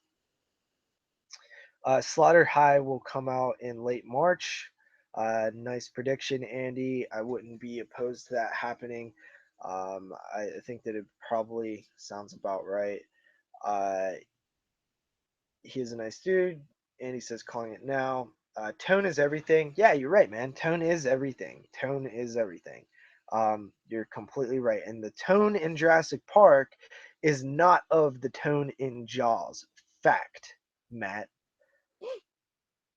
Slaughter High will come out in late March. Nice prediction, Andy. I wouldn't be opposed to that happening. I think that it probably sounds about right. Uh, he's a nice dude. Andy says, calling it now. Tone is everything. Yeah, you're right, man. Tone is everything. Tone is everything. You're completely right. And the tone in Jurassic Park is not of the tone in Jaws. Fact, Matt.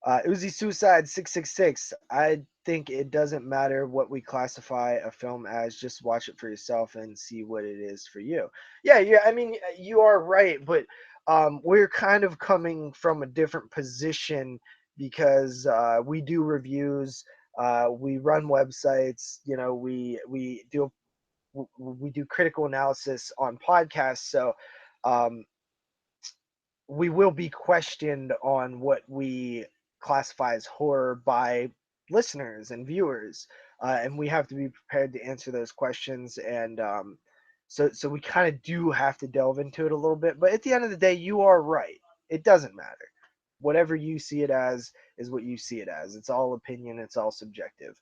Uzi Suicide 666. I think it doesn't matter what we classify a film as. Just watch it for yourself and see what it is for you. Yeah, yeah. I mean, you are right, but we're kind of coming from a different position because we do reviews. We run websites. You know, we do critical analysis on podcasts. So um, we will be questioned on what we classify as horror by listeners and viewers, and we have to be prepared to answer those questions. And so we kind of do have to delve into it a little bit. But at the end of the day, you are right. It doesn't matter. Whatever you see it as is what you see it as. It's all opinion. It's all subjective.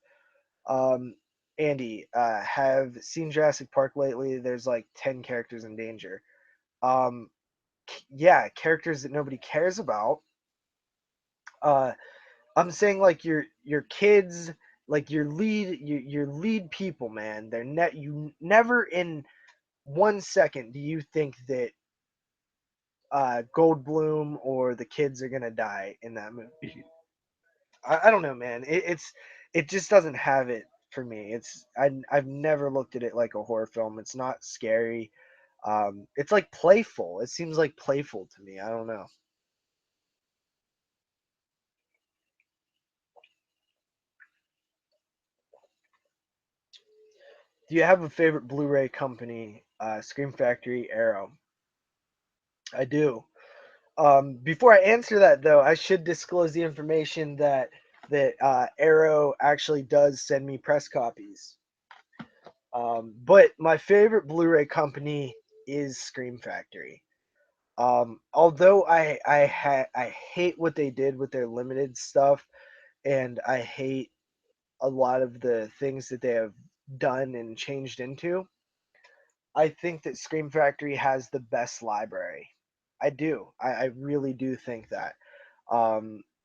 Um, Andy, have seen Jurassic Park lately? There's like 10 characters in danger. Um, yeah, characters that nobody cares about. Uh, I'm saying like your kids, like your lead people, man. They're net you never in 1 second do you think that Goldblum or the kids are gonna die in that movie. I don't know, man. It just doesn't have it for me. I've never looked at it like a horror film. It's not scary. It's like playful. It seems like playful to me. I don't know. Do you have a favorite Blu-ray company? Scream Factory, Arrow. I do. Before I answer that, though, I should disclose the information that Arrow actually does send me press copies. But my favorite Blu-ray company is Scream Factory. Although I hate what they did with their limited stuff, and I hate a lot of the things that they have done and changed into. I think that Scream Factory has the best library. I do. I really do think that.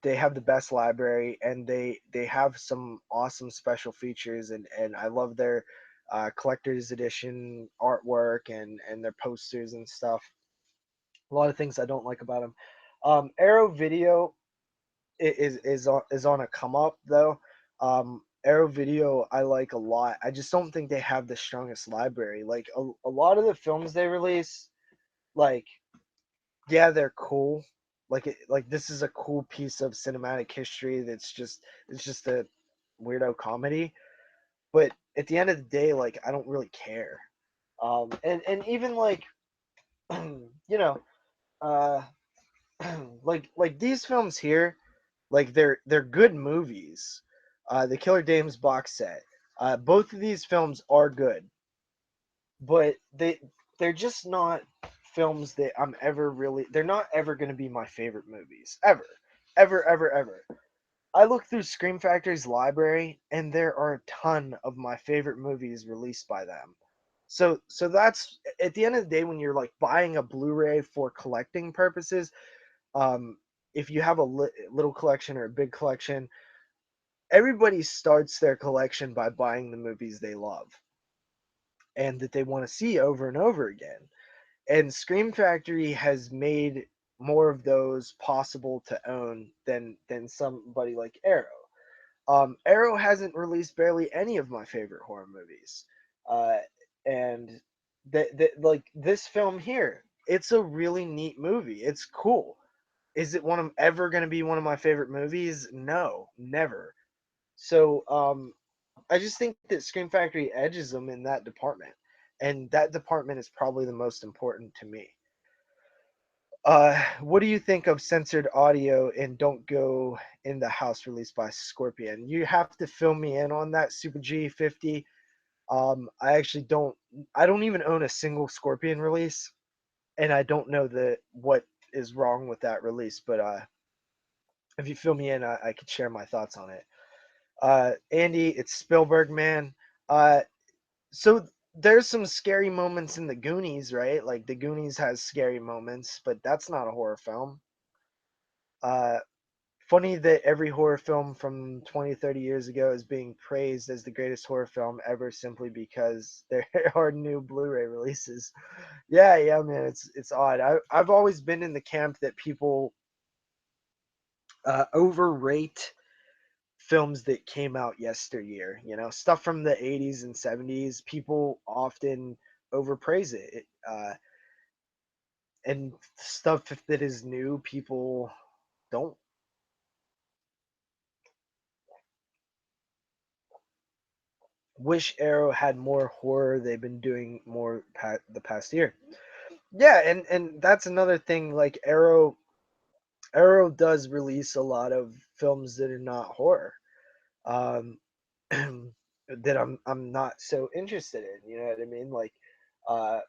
They have the best library, and they have some awesome special features, and I love their collector's edition artwork and their posters and stuff. A lot of things I don't like about them. Arrow Video is on a come up though. Arrow Video I like a lot. I just don't think they have the strongest library. Like a lot of the films they release, like yeah, they're cool. Like this is a cool piece of cinematic history it's just a weirdo comedy. But at the end of the day, like I don't really care. And even like you know, uh like these films here, like they're good movies. The Killer Dames box set. Both of these films are good, but they're just not films that I'm ever really. They're not ever going to be my favorite movies ever, ever, ever, ever. I look through Scream Factory's library, and there are a ton of my favorite movies released by them. So that's at the end of the day when you're like buying a Blu-ray for collecting purposes. Um, if you have a little collection or a big collection, everybody starts their collection by buying the movies they love and that they want to see over and over again. And Scream Factory has made more of those possible to own than somebody like Arrow. Arrow hasn't released barely any of my favorite horror movies, and that like this film here. it's a really neat movie. It's cool. Is it one of ever going to be one of my favorite movies? No, never. So I just think that Scream Factory edges them in that department, and that department is probably the most important to me. What do you think of censored audio and "Don't Go in the House" released by Scorpion? You have to fill me in on that, Super G50. I actually don't. I don't even own a single Scorpion release, and I don't know what is wrong with that release. But if you fill me in, I could share my thoughts on it. Andy, it's Spielberg, man. Uh, so there's some scary moments in the Goonies, right? Like the Goonies has scary moments, but that's not a horror film. Uh, Funny that every horror film from 20, 30 years ago is being praised as the greatest horror film ever simply because there are new Blu-ray releases. Yeah, yeah, man, it's odd. I've always been in the camp that people overrate films that came out yesteryear. You know, stuff from the 80s and 70s. People often overpraise it, and stuff that is new, people don't. Wish Arrow had more horror. They've been doing more the past year. Yeah, and that's another thing. Like Arrow does release a lot of films that are not horror. Um, that I'm not so interested in. You know what I mean? Uh,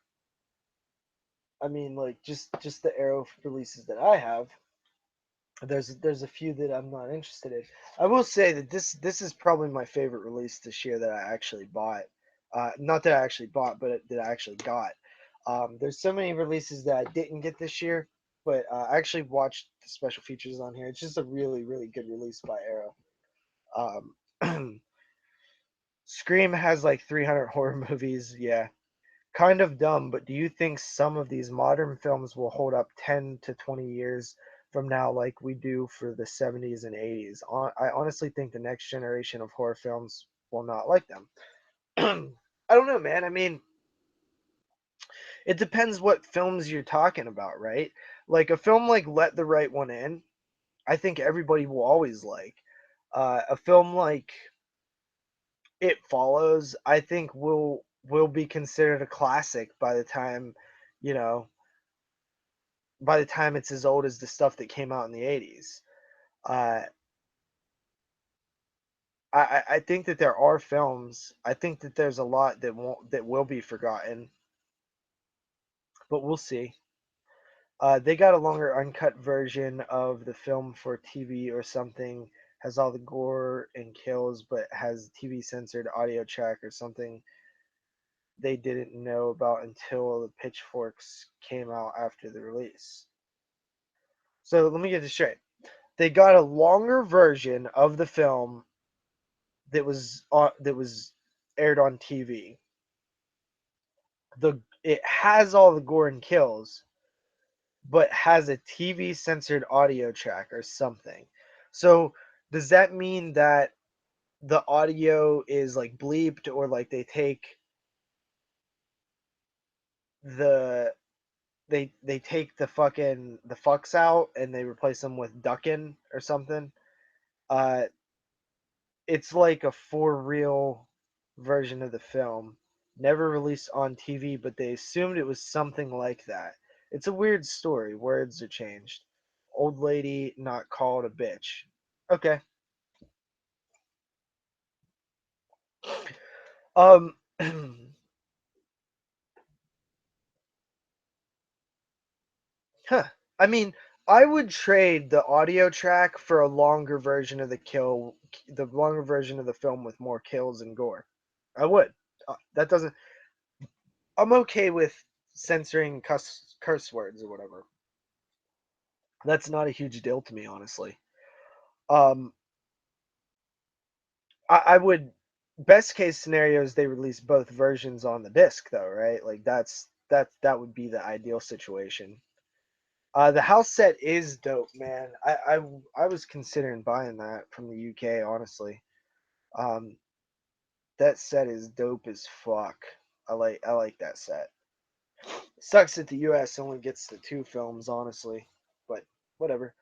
like just the Arrow releases that I have. There's a few that I'm not interested in. I will say that this is probably my favorite release this year that I actually bought. Not that I actually bought, but that I actually got. There's so many releases that I didn't get this year, but I actually watched the special features on here. It's just a really really good release by Arrow. Scream has like 300 horror movies. Yeah, kind of dumb, but do you think some of these modern films will hold up 10 to 20 years from now like we do for the 70s and 80s? I honestly think the next generation of horror films will not like them. I don't know, man. I mean, it depends what films you're talking about, right? Like a film like Let the Right One In, I think everybody will always like. A film like It Follows, I think will be considered a classic by the time, you know, by the time it's as old as the stuff that came out in the 80s. Uh, I think that there are films. I think that there's a lot that will be forgotten, but we'll see. They got a longer uncut version of the film for TV or something. Has all the gore and kills, but has TV censored audio track or something they didn't know about until the pitchforks came out after the release. So let me get this straight. They got a longer version of the film that was aired on TV. It has all the gore and kills, but has a TV censored audio track or something. So does that mean that the audio is like bleeped, or like the they take the fucks out and they replace them with ducking or something? Uh, it's like a for real version of the film, never released on TV, but they assumed it was something like that. It's a weird story. Words are changed. Old lady not called a bitch. Okay. Um. Huh. I mean, I would trade the audio track for a longer version of the longer version of the film with more kills and gore. I would. That doesn't. I'm okay with censoring curse words or whatever. That's not a huge deal to me, honestly. Um, I would. Best case scenario is they release both versions on the disc, though, right? Like that would be the ideal situation. The house set is dope, man. I was considering buying that from the UK, honestly. Um, that set is dope as fuck. I like that set. Sucks that the U.S. only gets the two films, honestly, but whatever.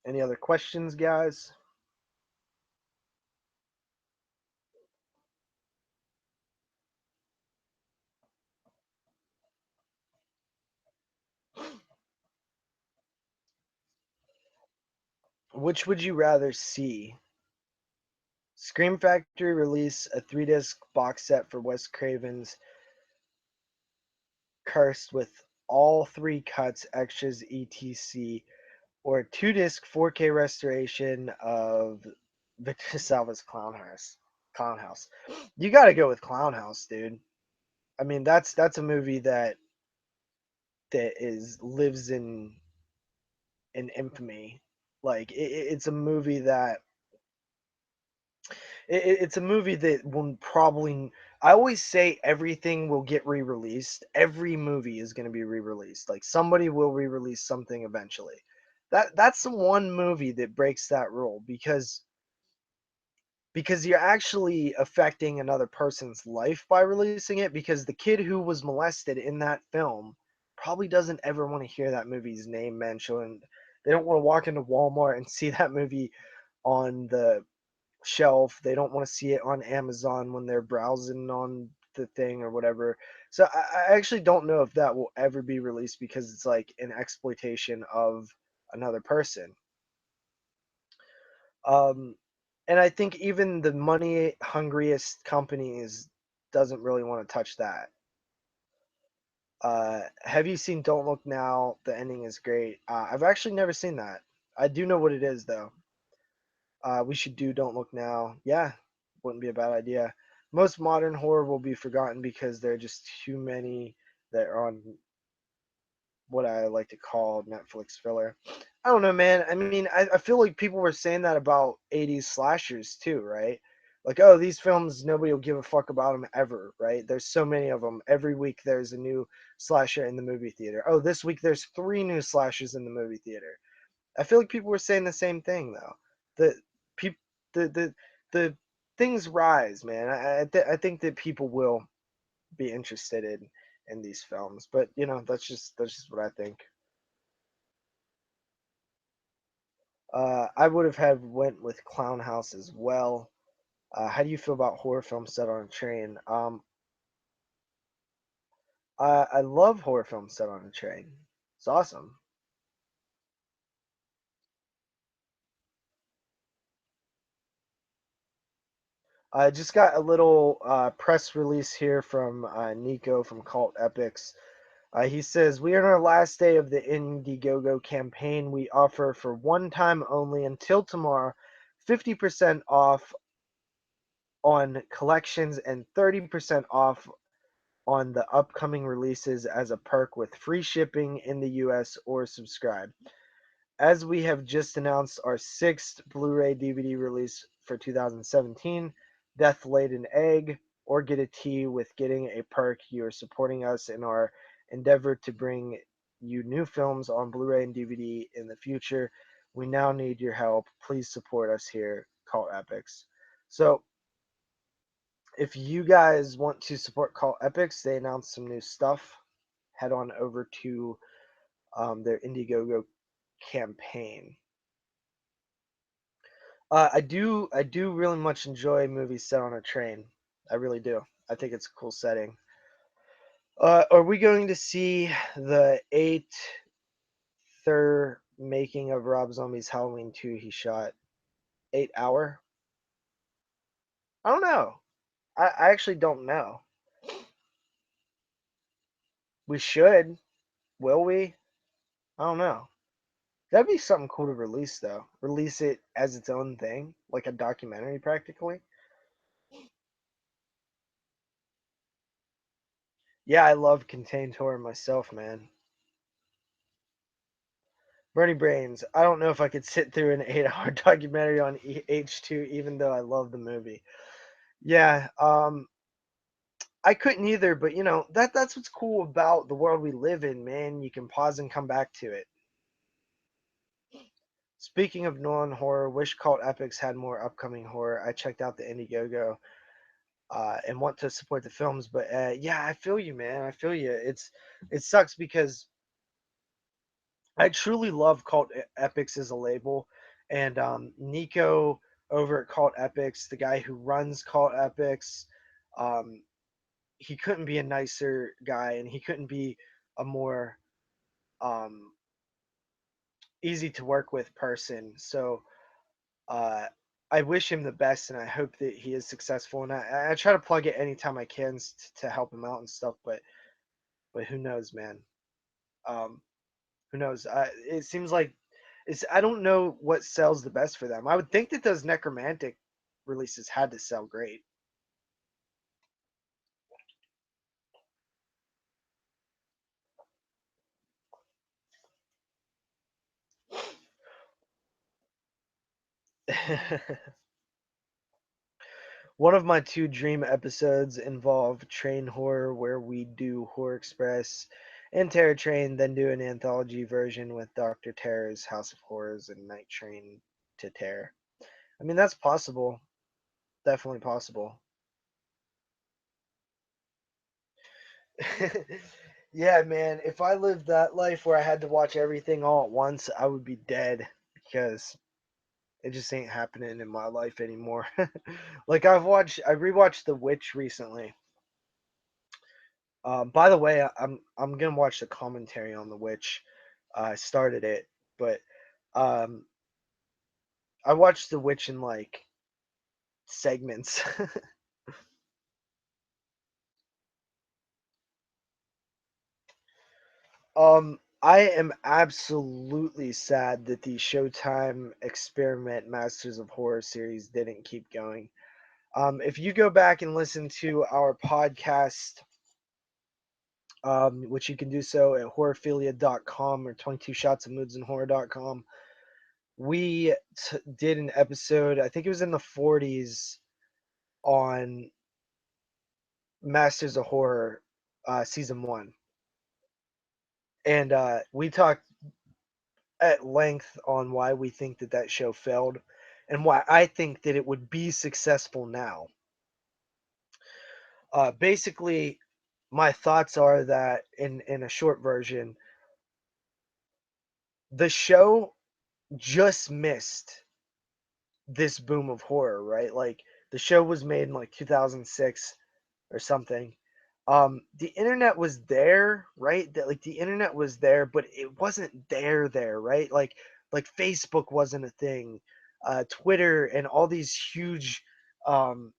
Any other questions, guys? Which would you rather see? Scream Factory release a 3-disc box set for Wes Craven's Cursed with all three cuts, extras, etc., or a 2-disc 4K restoration of Victor Salva's Clown House. You got to go with Clown House, dude. I mean, that's a movie that is lives in infamy. Like it's a movie that it's a movie that will probably. I always say everything will get re-released. Every movie is going to be re-released. Like somebody will re-release something eventually. That's the one movie that breaks that rule because you're actually affecting another person's life by releasing it, because the kid who was molested in that film probably doesn't ever want to hear that movie's name mentioned. They don't want to walk into Walmart and see that movie on the shelf. They don't want to see it on Amazon when they're browsing on the thing or whatever. So I actually don't know if that will ever be released because it's like an exploitation of another person. Um, and I think even the money hungriest companies doesn't really want to touch that. Have you seen Don't Look Now? The ending is great. I've actually never seen that. I do know what it is though. We should do Don't Look Now. Yeah, wouldn't be a bad idea. Most modern horror will be forgotten because there are just too many that are on what I like to call Netflix filler. I don't know, man. I mean, I feel like people were saying that about 80s slashers too, right? Like, oh, these films, nobody will give a fuck about them ever, right? There's so many of them. Every week there's a new slasher in the movie theater. Oh, this week there's 3 new slashers in the movie theater. I feel like people were saying the same thing though. The people, the things rise, man. I think that people will be interested in these films, but that's just what I think. I would have had went with Clown House as well. How do you feel about horror films set on a train? I love horror films set on a train. It's awesome. I just got a little press release here from Nico from Cult Epics. He says, we are in our last day of the Indiegogo campaign. We offer for one time only until tomorrow 50% off on collections and 30% off on the upcoming releases as a perk with free shipping in the US or subscribe. As we have just announced our 6th Blu-ray DVD release for 2017, Death Laid an Egg, or Get a Tea with getting a perk, you are supporting us in our endeavor to bring you new films on Blu-ray and DVD in the future. We now need your help. Please support us here, Cult Epics. So if you guys want to support Cult Epics, they announced some new stuff. Head on over to their Indiegogo campaign. I do really much enjoy movies set on a train. I really do. I think it's a cool setting. Are we going to see the third making of Rob Zombie's Halloween 2 he shot? 8 hour? I don't know. I actually don't know. We should. Will we? I don't know. That'd be something cool to release though. Release it as its own thing, like a documentary practically. Yeah, I love contained horror myself, man. Bernie Brains. I don't know if I could sit through an 8 hour documentary on H2, even though I love the movie. Yeah, I couldn't either, but that's what's cool about the world we live in, man. You can pause and come back to it. Speaking of non-horror, wish cult epics had more upcoming horror. I checked out the Indiegogo and want to support the films, but yeah, I feel you, man. I feel you. It sucks because I truly love Cult Epics as a label, and Nico over at Cult Epics, the guy who runs Cult Epics, um, he couldn't be a nicer guy, and he couldn't be a more um, easy to work with person. So uh, I wish him the best, and I hope that he is successful. And I try to plug it anytime I can to help him out and stuff. But who knows, man? Um, who knows? It seems like I don't know what sells the best for them. I would think that those necromantic releases had to sell great. One of my two dream episodes involve Train Horror, where we do Horror Express and Terror Train, then do an anthology version with Doctor Terror's House of Horrors and Night Train to Terror. I mean, that's possible. Definitely possible. Yeah, man. If I lived that life where I had to watch everything all at once, I would be dead because it just ain't happening in my life anymore. Like I rewatched The Witch recently. By the way, I'm gonna watch the commentary on The Witch. I started it, but um, I watched The Witch in like segments. I am absolutely sad that the Showtime Experiment Masters of Horror series didn't keep going. If you go back and listen to our podcast, which you can do so at horrorphilia.com or 22shotsofmoodsandzandhorror.com, we did an episode, I think it was in the 40s, on Masters of Horror season one. And we talked at length on why we think that that show failed and why I think that it would be successful now. Basically, my thoughts are that in a short version, the show just missed this boom of horror, right? Like the show was made in like 2006 or something. The internet was there, right? That like the internet was there, but it wasn't there, right? Like Facebook wasn't a thing. Twitter and all these huge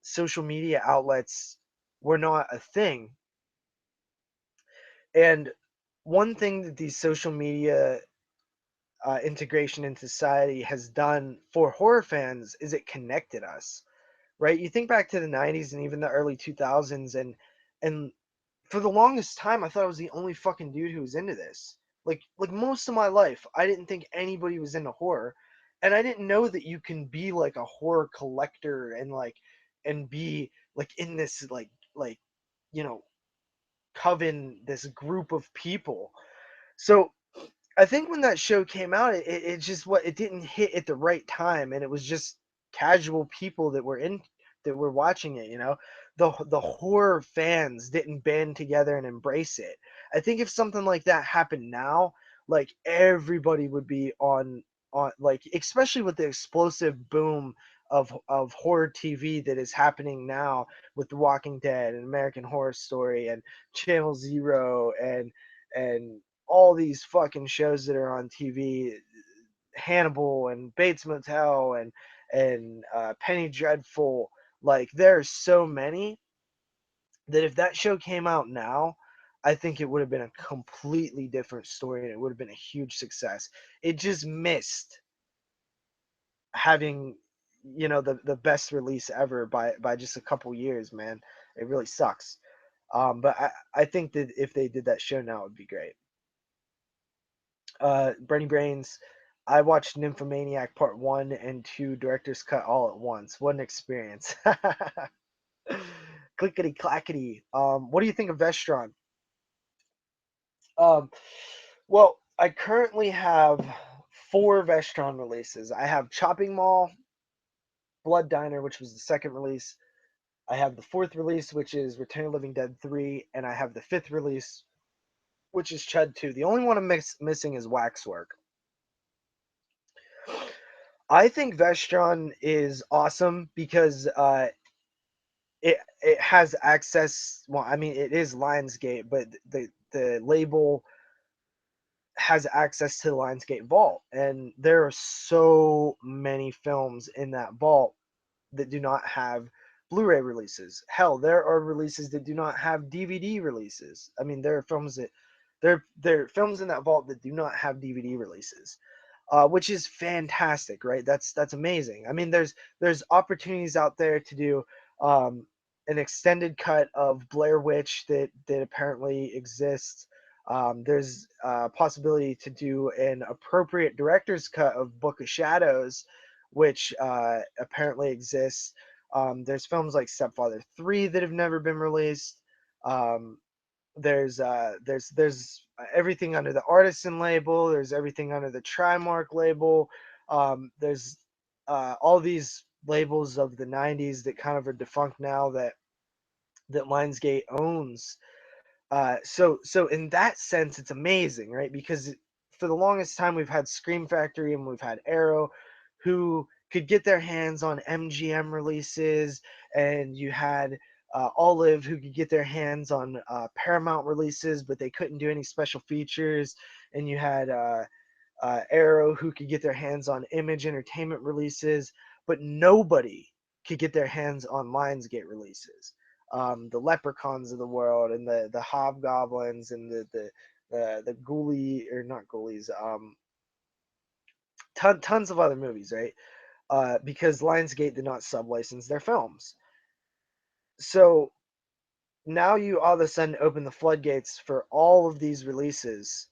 social media outlets were not a thing. And one thing that these social media integration in society has done for horror fans is it connected us, right? You think back to the 90s and even the early 2000s, and for the longest time I thought I was the only fucking dude who was into this. Like most of my life I didn't think anybody was into horror, and I didn't know that you can be like a horror collector and be like in this like you know coven, this group of people. So I think when that show came out, it just what it didn't hit at the right time, and it was just casual people that were watching it. The horror fans didn't band together and embrace it. I think if something like that happened now, like everybody would be on like especially with the explosive boom of horror TV that is happening now with The Walking Dead and American Horror Story and Channel Zero and all these fucking shows that are on TV, Hannibal and Bates Motel and Penny Dreadful. Like there's so many that if that show came out now, I think it would have been a completely different story and it would have been a huge success. It just missed having the best release ever by just a couple years, man. It really sucks. But I think that if they did that show now, it would be great. Brainy Brains, I watched Nymphomaniac Part 1 and 2 Director's Cut all at once. What an experience. Clickety clackety. What do you think of Vestron? Um, well, I currently have 4 Vestron releases. I have Chopping Mall, Blood Diner, which was the second release. I have the fourth release, which is Return of the Living Dead 3, and I have the fifth release, which is Chud 2. The only one I'm missing is Waxwork. I think Vestron is awesome because it has access. Well, I mean, it is Lionsgate, but the label has access to the Lionsgate vault, and there are so many films in that vault that do not have Blu-ray releases. Hell, there are releases that do not have DVD releases. I mean, there are films that there are films in that vault that do not have DVD releases, which is fantastic, right? That's amazing. I mean, there's opportunities out there to do um, an extended cut of Blair Witch that apparently exists. There's a possibility to do an appropriate director's cut of Book of Shadows, which apparently exists. There's films like Stepfather 3 that have never been released. Um, there's everything under the Artisan label. There's everything under the Trimark label. There's all these labels of the 90s that kind of are defunct now that Lionsgate owns. So in that sense, it's amazing, right? Because for the longest time, we've had Scream Factory and we've had Arrow, who could get their hands on MGM releases, and you had Olive, who could get their hands on Paramount releases, but they couldn't do any special features, and you had Arrow, who could get their hands on Image Entertainment releases, but nobody could get their hands on Lionsgate releases. The Leprechauns of the world, and the Hobgoblins, and the ghoulie, or not ghoulies, tons of other movies, right? Because Lionsgate did not sub-license their films. So now you all of a sudden open the floodgates for all of these releases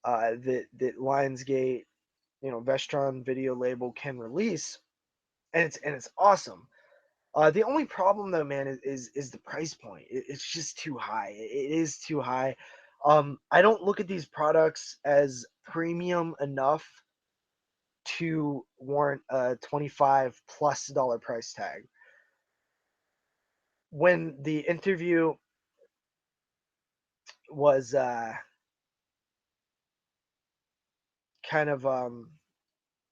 that Lionsgate, Vestron video label can release, and it's awesome. The only problem though, man, is the price point. It's just too high. It is too high. I don't look at these products as premium enough to warrant a $25+ price tag. When the interview was kind of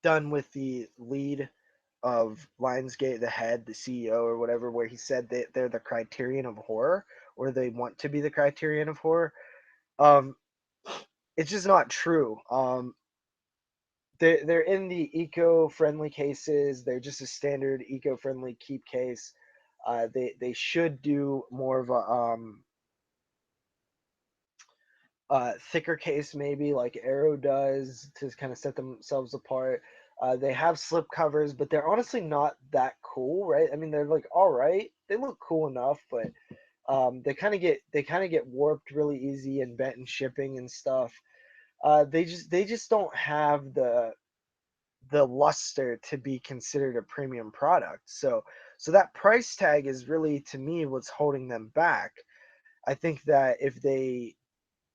done with the lead of Lionsgate, the head, the CEO, or whatever, where he said that they're the criterion of horror, or they want to be the criterion of horror. Um, it's just not true. They're in the eco-friendly cases. They're just a standard eco-friendly keep case. They should do more of a thicker case, maybe like Arrow does, to kind of set themselves apart. They have slip covers, but they're honestly not that cool, right? I mean, they're like all right. They look cool enough, but they kind of get warped really easy and bent in shipping and stuff. They just don't have the luster to be considered a premium product. So that price tag is really, to me, what's holding them back. I think that if they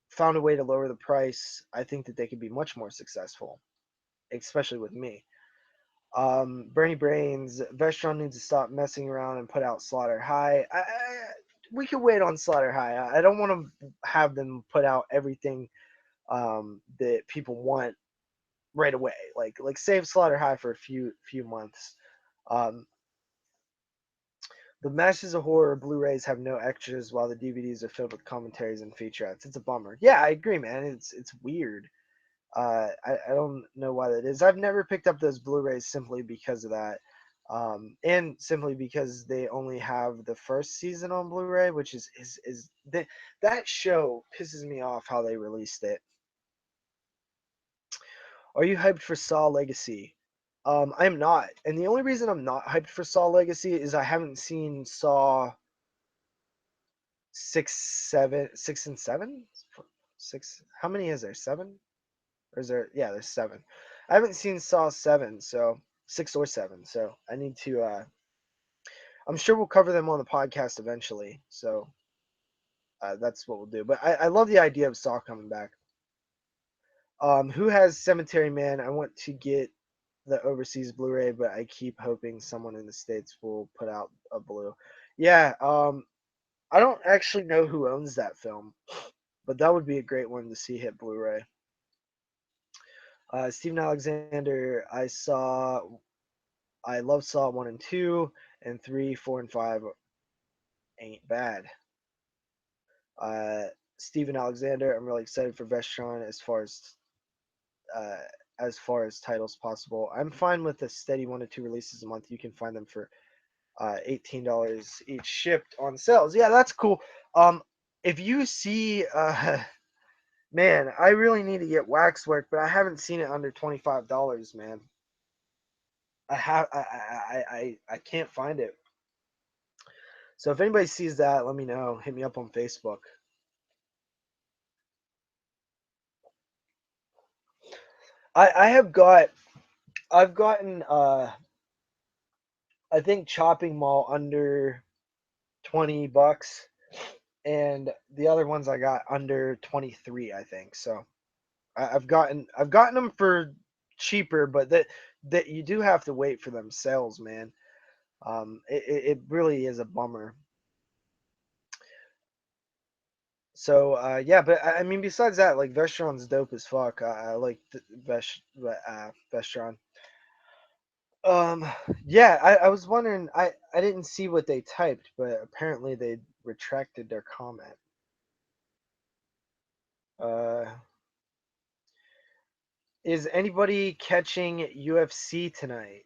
found a way to lower the price, I think that they could be much more successful, especially with me. Bernie Brains, Vestron needs to stop messing around and put out Slaughter High. We could wait on Slaughter High. I don't want to have them put out everything that people want right away. Like save Slaughter High for a few months. Um, the Masters of Horror Blu-rays have no extras, while the DVDs are filled with commentaries and featurettes. It's a bummer. Yeah, I agree, man. It's weird. I don't know why that is. I've never picked up those Blu-rays simply because of that. And simply because they only have the first season on Blu-ray, which is that show pisses me off how they released it. Are you hyped for Saw Legacy? I'm not, and the only reason I'm not hyped for Saw Legacy is I haven't seen Saw 6, 7, 6 and 7. 6. How many is there? 7? Or is there? Yeah, there's 7. I haven't seen Saw 7, so 6 or 7. So I need to. I'm sure we'll cover them on the podcast eventually. So that's what we'll do. But I love the idea of Saw coming back. Who has Cemetery Man? I want to get the overseas Blu-ray, but I keep hoping someone in the States will put out a blue. Yeah, I don't actually know who owns that film, but that would be a great one to see hit Blu-ray. Steven Alexander, I love Saw 1 and 2, and 3, 4, and 5 ain't bad. Uh, Steven Alexander, I'm really excited for Vestron uh, as far as titles possible. I'm fine with a steady 1 to 2 releases a month. You can find them for $18 each shipped on sales. Yeah, that's cool. If you see, man, I really need to get Waxwork, but I haven't seen it under $25, man. I can't find it. So if anybody sees that, let me know. Hit me up on Facebook. I have got I've gotten I think Chopping Mall under $20, and the other ones I got under 23, I think. So I've gotten them for cheaper, but that you do have to wait for them sales, man. It really is a bummer. So yeah, but I mean, besides that, like Vestron's dope as fuck. I like Vestron. Um, yeah, I was wondering. I didn't see what they typed, but apparently they retracted their comment. Uh, is anybody catching UFC tonight?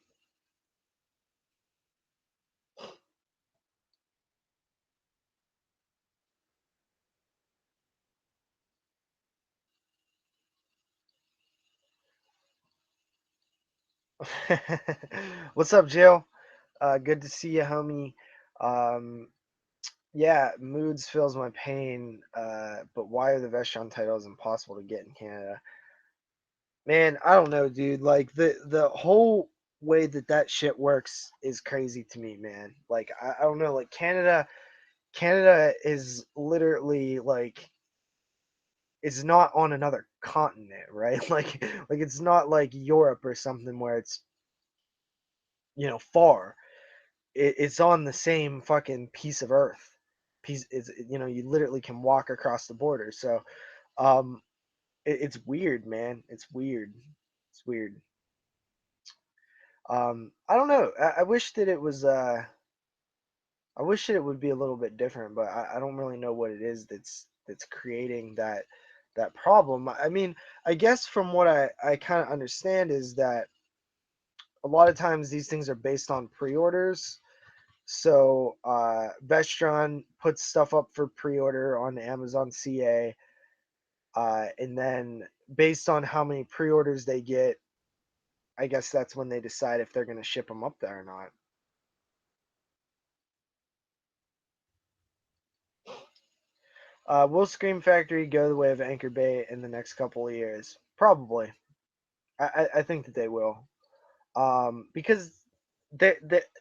What's up, Jill? Good to see you, homie. Um, yeah, moods feels my pain. But why are the Vestron titles impossible to get in Canada? Man, I don't know, dude. Like the whole way that shit works is crazy to me, man. Like I don't know. Like Canada is literally like it's not on another continent, right? Like it's not like Europe or something where it's far. It's on the same fucking piece of earth. Piece is you literally can walk across the border. So um, it's weird, man. It's weird. It's weird. I don't know. I wish that it was. I wish that it would be a little bit different, but I don't really know what it is that's creating that problem. I mean, I guess from what I kind of understand is that a lot of times these things are based on pre-orders. So Vestron puts stuff up for pre-order on Amazon CA, and then based on how many pre-orders they get, I guess that's when they decide if they're going to ship them up there or not. Will Scream Factory go the way of Anchor Bay in the next couple of years? Probably. I think that they will. Because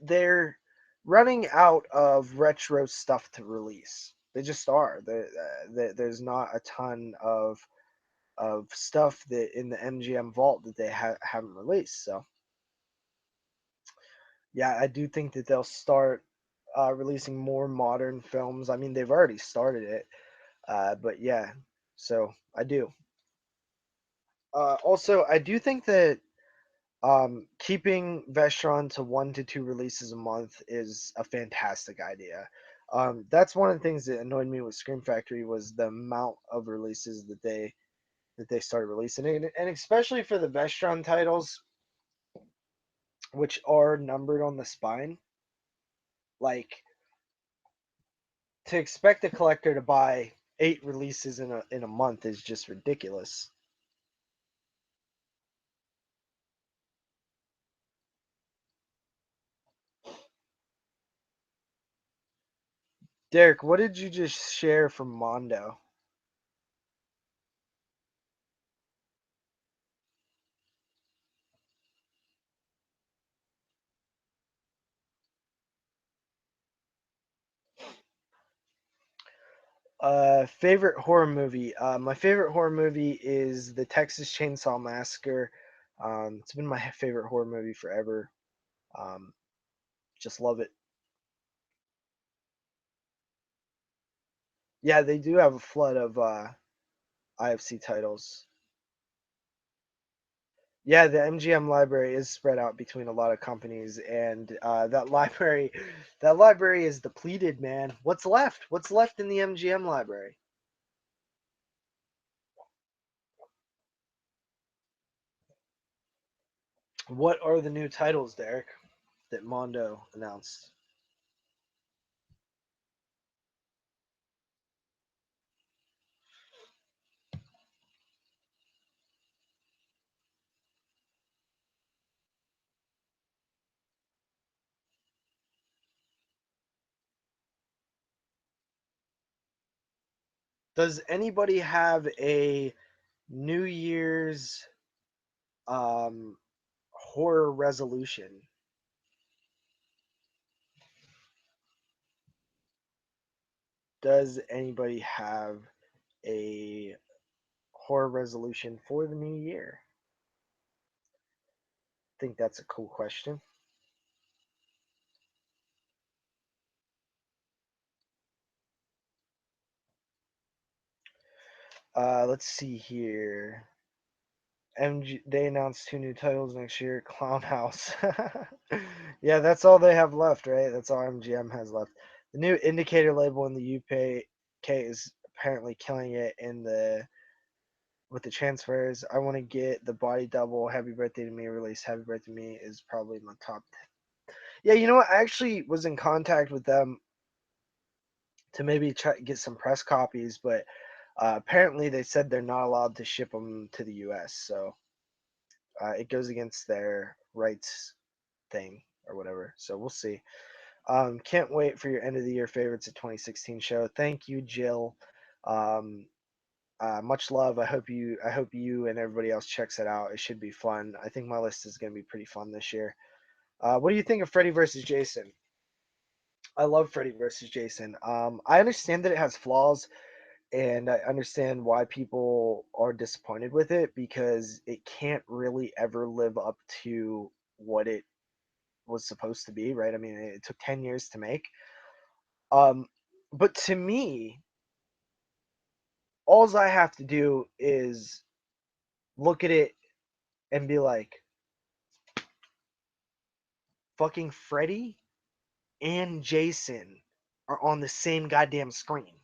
they're running out of retro stuff to release. They just are. There's not a ton of stuff that in the MGM vault that they haven't released. So yeah, I do think that they'll start releasing more modern films. I mean, they've already started it, but yeah. So I do. Also, I do think that keeping Vestron to 1 to 2 releases a month is a fantastic idea. That's one of the things that annoyed me with Scream Factory was the amount of releases that they started releasing, and especially for the Vestron titles, which are numbered on the spine. Like to expect a collector to buy 8 releases in a month is just ridiculous. Derek, what did you just share from Mondo? Favorite horror movie. My favorite horror movie is the Texas Chainsaw Massacre. It's been my favorite horror movie forever. Um, just love it. Yeah, they do have a flood of IFC titles. Yeah, the MGM library is spread out between a lot of companies, and that library is depleted, man. What's left? What's left in the MGM library? What are the new titles, Derek, that Mondo announced? Does anybody have a New Year's um, horror resolution? Does anybody have a horror resolution for the new year? I think that's a cool question. Let's see here. MG, they announced two new titles next year. Clown House. Yeah, that's all they have left, right? That's all MGM has left. The new indicator label in the UK is apparently killing it in the with the transfers. I want to get the body double. Happy birthday to me release. Happy birthday to me is probably my top. Yeah, you know what? I actually was in contact with them to maybe try get some press copies, but apparently they said they're not allowed to ship them to the U.S. So it goes against their rights thing or whatever. So we'll see. Can't wait for your end of the year favorites of 2016 show. Thank you, Jill. Um, much love. I hope you and everybody else checks it out. It should be fun. I think my list is going to be pretty fun this year. What do you think of Freddy versus Jason? I love Freddy versus Jason. I understand that it has flaws, and I understand why people are disappointed with it because it can't really ever live up to what it was supposed to be, right? I mean, it took 10 years to make. Um, but to me, all I have to do is look at it and be like, fucking Freddy and Jason are on the same goddamn screen.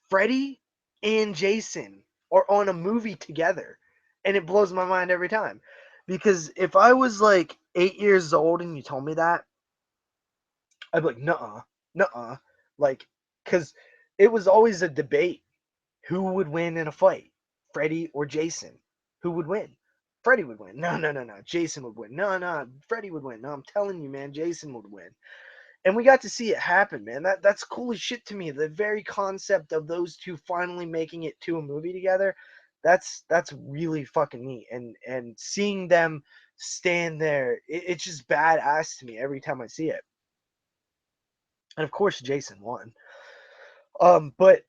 Freddy and Jason are on a movie together. And it blows my mind every time. Because if I was like 8 years old and you told me that, I'd be like, nuh-uh, nuh-uh. Like, because it was always a debate. Who would win in a fight? Freddy or Jason? Who would win? Freddy would win. No, no, no, no. Jason would win. No, no. Freddy would win. No, I'm telling you, man. Jason would win. And we got to see it happen, man. That's cool as shit to me. The very concept of those two finally making it to a movie together, that's really fucking neat. And seeing them stand there, it's just badass to me every time I see it. And of course, Jason won. But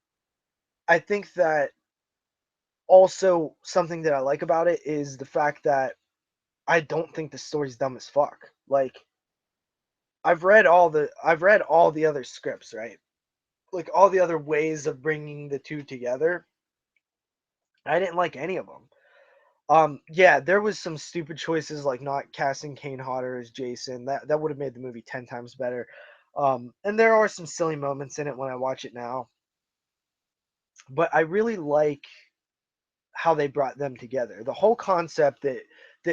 I think that also something that I like about it is the fact that I don't think the story's dumb as fuck. Like I've read all the other scripts, right? Like all the other ways of bringing the two together. I didn't like any of them. Yeah, there was some stupid choices like not casting Kane Hodder as Jason. That would have made the movie 10 times better. And there are some silly moments in it when I watch it now, but I really like how they brought them together. The whole concept that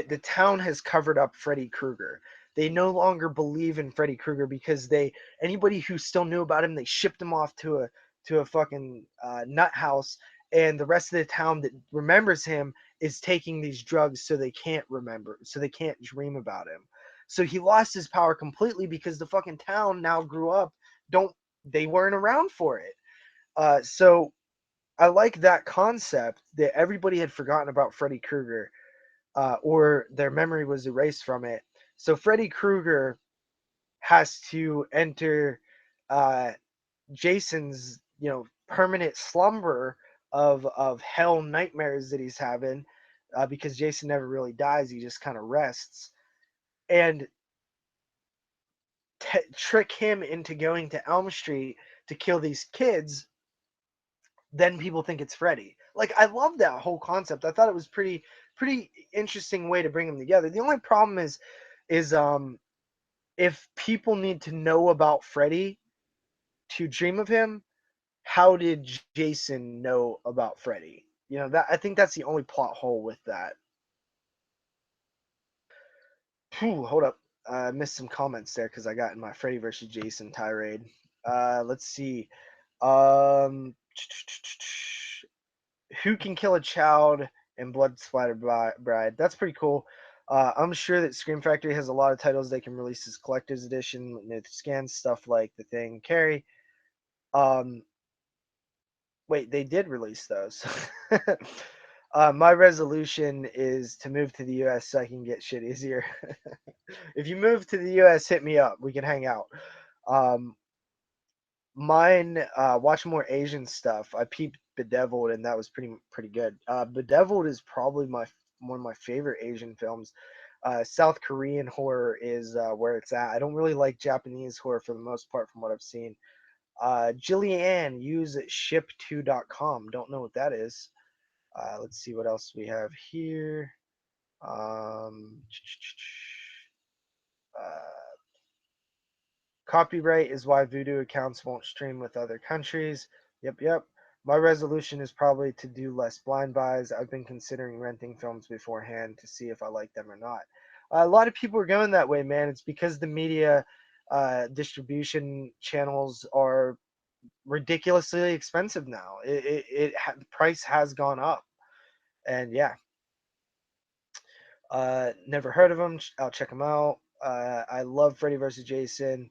the town has covered up Freddy Krueger. They no longer believe in Freddy Krueger because they anybody who still knew about him, they shipped him off to a fucking nut house, and the rest of the town that remembers him is taking these drugs so they can't remember, so they can't dream about him. So he lost his power completely because the fucking town now grew up. Don't they weren't around for it. So I like that concept that everybody had forgotten about Freddy Krueger, or their memory was erased from it. So Freddy Krueger has to enter uh, Jason's, permanent slumber of hell nightmares that he's having, because Jason never really dies. He just kind of rests, and trick him into going to Elm Street to kill these kids. Then people think it's Freddy. Like, I love that whole concept. I thought it was pretty interesting way to bring them together. The only problem is if people need to know about Freddy to dream of him, how did Jason know about Freddy? That I think that's the only plot hole with that. Whew, hold up. I missed some comments there because I got in my Freddy versus Jason tirade. Let's see. Um, who can kill a child in Blood Splatter Bride? That's pretty cool. I'm sure that Scream Factory has a lot of titles they can release as collector's edition with scans, stuff like The Thing, Carrie. Um, Wait, they did release those. My resolution is to move to the U.S. so I can get shit easier. If you move to the U.S., hit me up. We can hang out. Um, Mine, watch more Asian stuff. I peeped Bedeviled, and that was pretty good. Bedeviled is probably one of my favorite Asian films. South Korean horror is where it's at. I don't really like Japanese horror for the most part, from what I've seen. Jillian, use ship2.com. Don't know what that is. Let's see what else we have here. Um, uh, Copyright is why Voodoo accounts won't stream with other countries. Yep, yep. My resolution is probably to do less blind buys. I've been considering renting films beforehand to see if I like them or not. A lot of people are going that way, man. It's because the media distribution channels are ridiculously expensive now. The price has gone up, and yeah, never heard of them. I'll check them out. I love Freddy vs. Jason.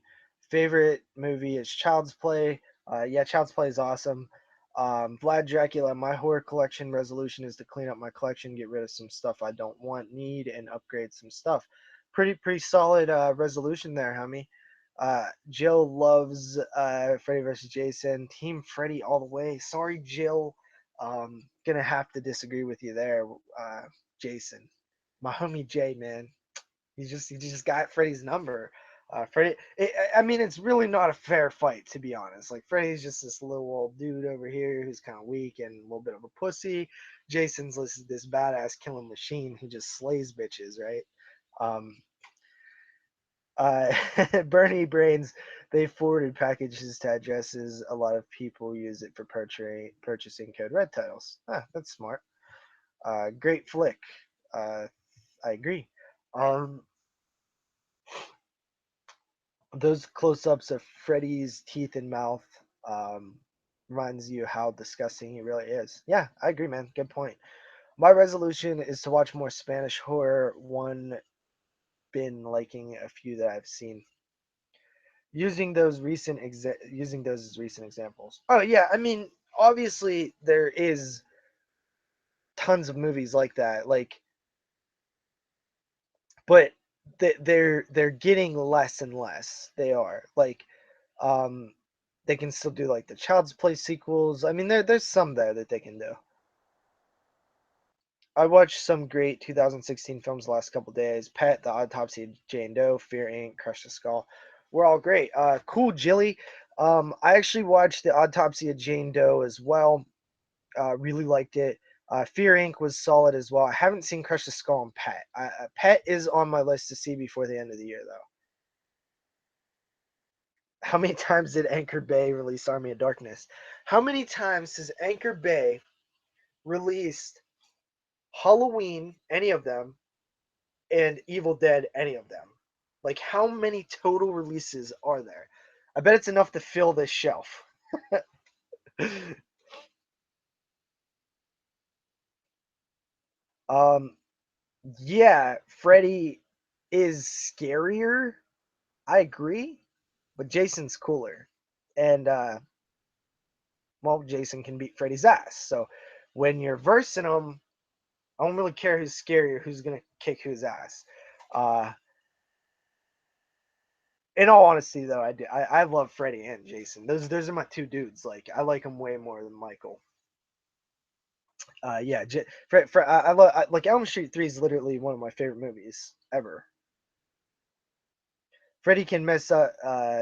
Favorite movie is Child's Play. Yeah, Child's Play is awesome. Vlad Dracula. My horror collection resolution is to clean up my collection, get rid of some stuff I don't want, need, and upgrade some stuff. Pretty solid resolution there, homie. Jill loves Freddy vs. Jason. Team Freddy all the way. Sorry, Jill. Gonna have to disagree with you there, Jason. My homie Jay, man. He just got Freddy's number. Freddy, I mean, it's really not a fair fight, to be honest. Like, Freddy's just this little old dude over here who's kind of weak and a little bit of a pussy. Jason's this badass killing machine who just slays bitches, right? Um, uh, Bernie Brains, they forwarded packages to addresses. A lot of people use it for purchasing Code Red titles. That's smart. Great flick. Uh, I agree. Um, those close-ups of Freddy's teeth and mouth um, reminds you how disgusting he really is. Yeah, I agree, man. Good point. My resolution is to watch more Spanish horror. One been liking a few that I've seen. Using those as recent examples. Oh yeah, I mean, obviously there is tons of movies like that. Like, but they're getting less and less. They are like, um, they can still do like the Child's Play sequels. I mean, there's some there that they can do. I watched some great 2016 films the last couple days. Pet, The Autopsy of Jane Doe, Fear Inc., Crush the Skull. We're all great. Cool, Jilly. I actually watched The Autopsy of Jane Doe as well. Really liked it. Fear Inc. was solid as well. I haven't seen Crush the Skull and Pet. Pet is on my list to see before the end of the year, though. How many times did Anchor Bay release Army of Darkness? How many times has Anchor Bay released Halloween, any of them, and Evil Dead, any of them? Like, how many total releases are there? I bet it's enough to fill this shelf. um, yeah, Freddy is scarier. I agree, but Jason's cooler. And, well, Jason can beat Freddy's ass. So when you're versing them, I don't really care who's scarier, who's gonna kick whose ass. Uh, In all honesty, though, I love Freddy and Jason. Those are my two dudes. Like I like them way more than Michael. Yeah, I love like Elm Street 3 is literally one of my favorite movies ever. Freddy can mess up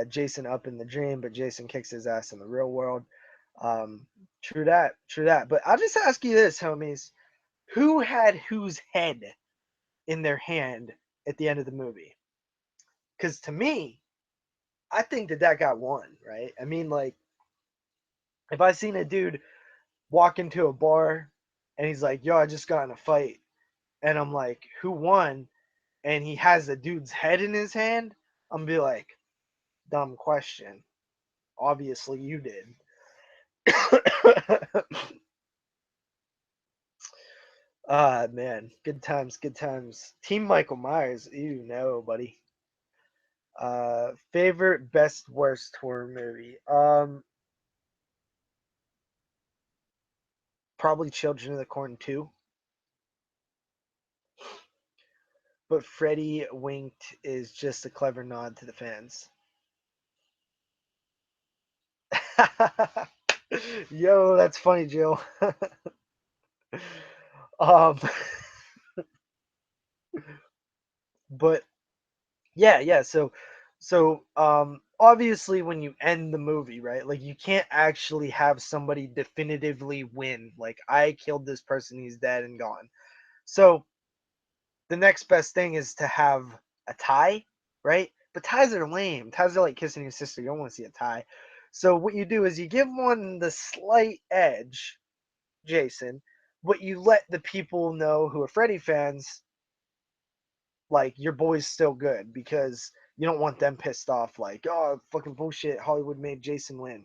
Jason up in the dream, but Jason kicks his ass in the real world. Um, true that, true that. But I'll just ask you this, homies: who had whose head in their hand at the end of the movie? Because to me, I think that guy won, right? I mean, like, if I seen a dude walk into a bar and he's like, "Yo, I just got in a fight," and I'm like, "Who won?" and he has the dude's head in his hand, I'm gonna be like, "Dumb question. Obviously, you did." Ah, man, good times, good times. Team Michael Myers, you know, buddy. Favorite, best, worst horror movie. Probably Children of the Corn 2, but Freddy winked is just a clever nod to the fans. Yo, that's funny, Jill. um, but yeah. So obviously, when you end the movie, right? Like, you can't actually have somebody definitively win. Like, I killed this person, he's dead and gone. So the next best thing is to have a tie, right? But ties are lame. Ties are like kissing your sister. You don't want to see a tie. So what you do is you give one the slight edge, Jason, but you let the people know who are Freddy fans, like, your boy's still good, because you don't want them pissed off like, oh, fucking bullshit, Hollywood made Jason win.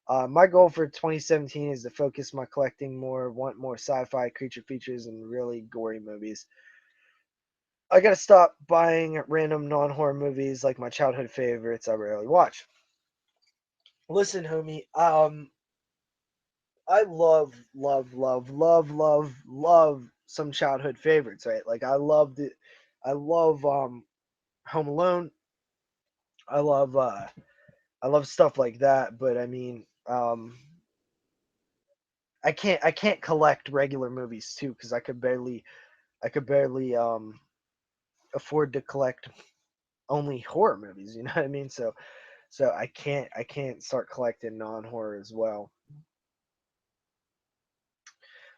My goal for 2017 is to focus my collecting more, want more sci-fi creature features and really gory movies. I gotta stop buying random non-horror movies like my childhood favorites I rarely watch. Listen, homie, I love some childhood favorites, right? Like, I love Home Alone. I love I love stuff like that, but I mean, I can't collect regular movies too, because I could barely afford to collect only horror movies, you know what I mean? So I can't start collecting non-horror as well.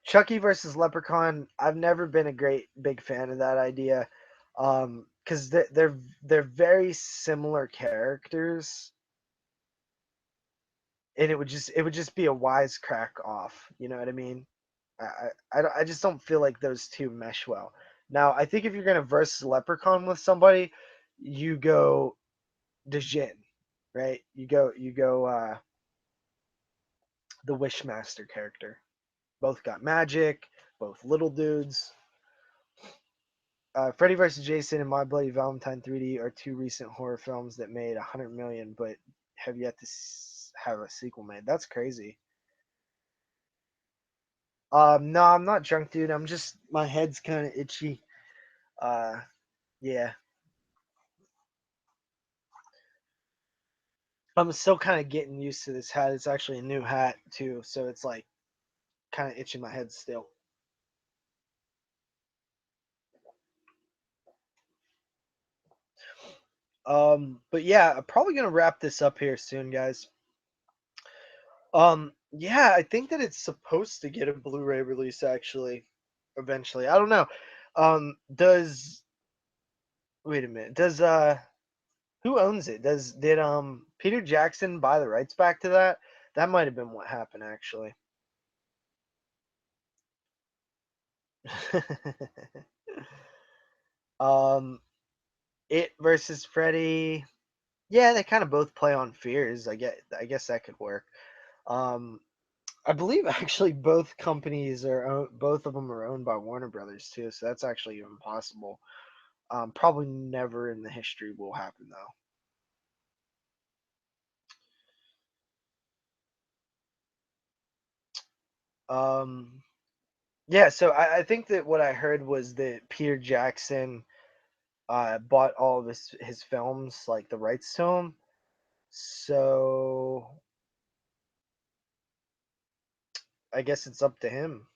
Chucky versus Leprechaun, I've never been a great big fan of that idea. Because they're very similar characters, and it would just be a wisecrack off. You know what I mean? I just don't feel like those two mesh well. Now, I think if you're gonna verse Leprechaun with somebody, you go Djinn, right? You go the Wishmaster character. Both got magic, both little dudes. Freddy vs. Jason and My Bloody Valentine 3D are two recent horror films that made 100 million, but have yet to have a sequel made. That's crazy. No, I'm not drunk, dude. I'm just, my head's kind of itchy. Uh, yeah, I'm still kind of getting used to this hat. It's actually a new hat too, so it's like kind of itching my head still. But yeah, I'm probably gonna wrap this up here soon, guys. Yeah, I think that it's supposed to get a Blu-ray release actually, eventually. I don't know. Does wait a minute? Does who owns it? Did Peter Jackson buy the rights back to that? That might have been what happened actually. um, it versus Freddy. Yeah, they kind of both play on fears. I guess that could work. Um, I believe actually both of them are owned by Warner Brothers too, so that's actually even possible. Probably never in the history will happen though. Yeah, so I think that what I heard was that Peter Jackson bought all of his films, like the rights to him. So I guess it's up to him.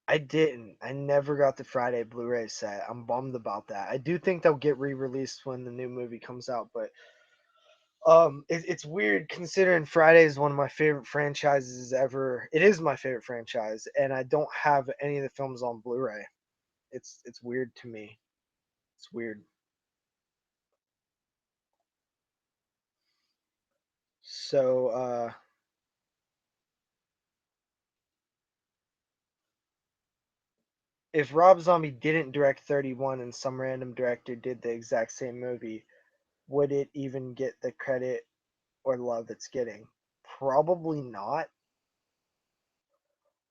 I didn't. I never got the Friday Blu-ray set. I'm bummed about that. I do think they'll get re-released when the new movie comes out, but it's weird considering Friday is one of my favorite franchises ever. It is my favorite franchise, and I don't have any of the films on Blu-ray. It's weird to me. It's weird. So if Rob Zombie didn't direct 31 and some random director did the exact same movie, would it even get the credit or love it's getting? Probably not.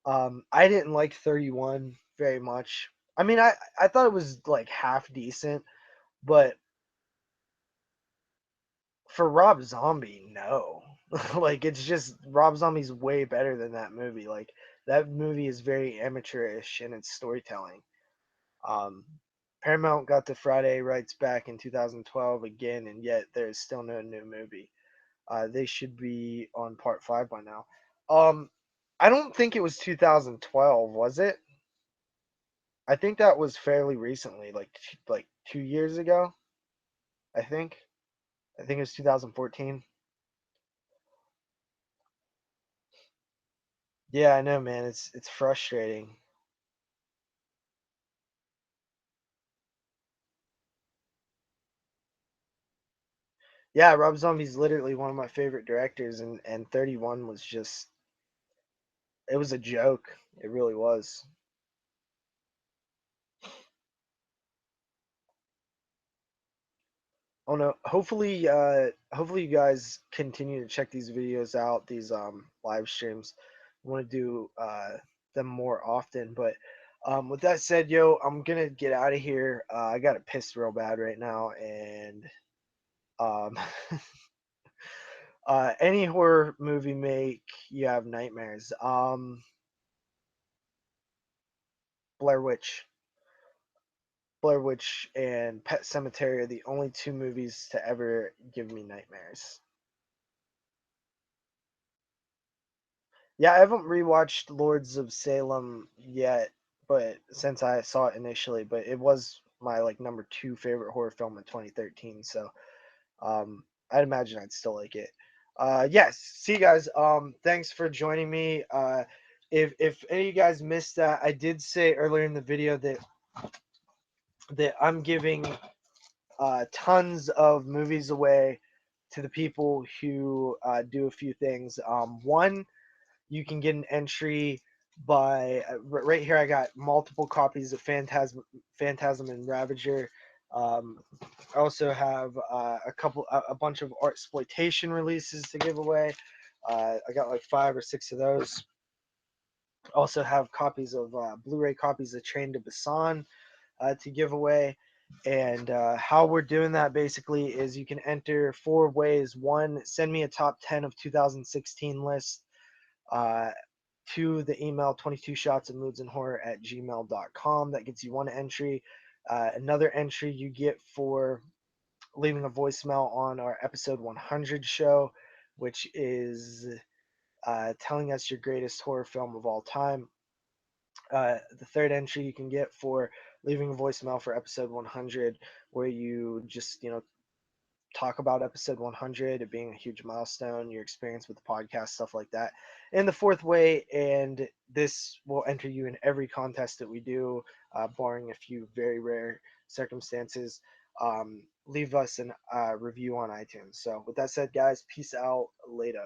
I didn't like 31 very much. I mean, I thought it was like half decent, but for Rob Zombie, no. Like it's just Rob Zombie's way better than that movie. Like that movie is very amateurish in its storytelling. Um, Paramount got the Friday rights back in 2012 again, and yet there's still no new movie. They should be on part five by now. Um, I don't think it was 2012, was it? I think that was fairly recently, like 2 years ago. I think. I think it was 2014. Yeah, I know, man. It's frustrating. Yeah, Rob Zombie's literally one of my favorite directors, and 31 was just it was a joke. It really was. Oh no. Hopefully you guys continue to check these videos out, these live streams. I want to do them more often, but with that said, yo, I'm gonna get out of here. I got it pissed real bad right now, and um any horror movie make you have nightmares. Blair Witch. Blair Witch and Pet Cemetery are the only two movies to ever give me nightmares. Yeah, I haven't rewatched Lords of Salem yet, but since I saw it initially, but it was my like number two favorite horror film in 2013. So I'd imagine I'd still like it. Yes, see you guys. Thanks for joining me. If any of you guys missed that, I did say earlier in the video that I'm giving tons of movies away to the people who do a few things. One, you can get an entry by right here. I got multiple copies of Phantasm and Ravager. I also have a bunch of art exploitation releases to give away. I got like 5 or 6 of those. Also have copies of Blu-ray copies of Train to Busan to give away. And how we're doing that basically is you can enter 4 ways. One, send me a top 10 of 2016 list uh, to the email 22 shots of moods and horror at gmail.com. That gets you one entry. Another entry you get for leaving a voicemail on our episode 100 show, which is telling us your greatest horror film of all time. The third entry you can get for leaving a voicemail for episode 100, where you just talk about episode 100, it being a huge milestone, your experience with the podcast, stuff like that. And the fourth way, and this will enter you in every contest that we do, barring a few very rare circumstances. Leave us a review on iTunes. So, with that said, guys, peace out. Later.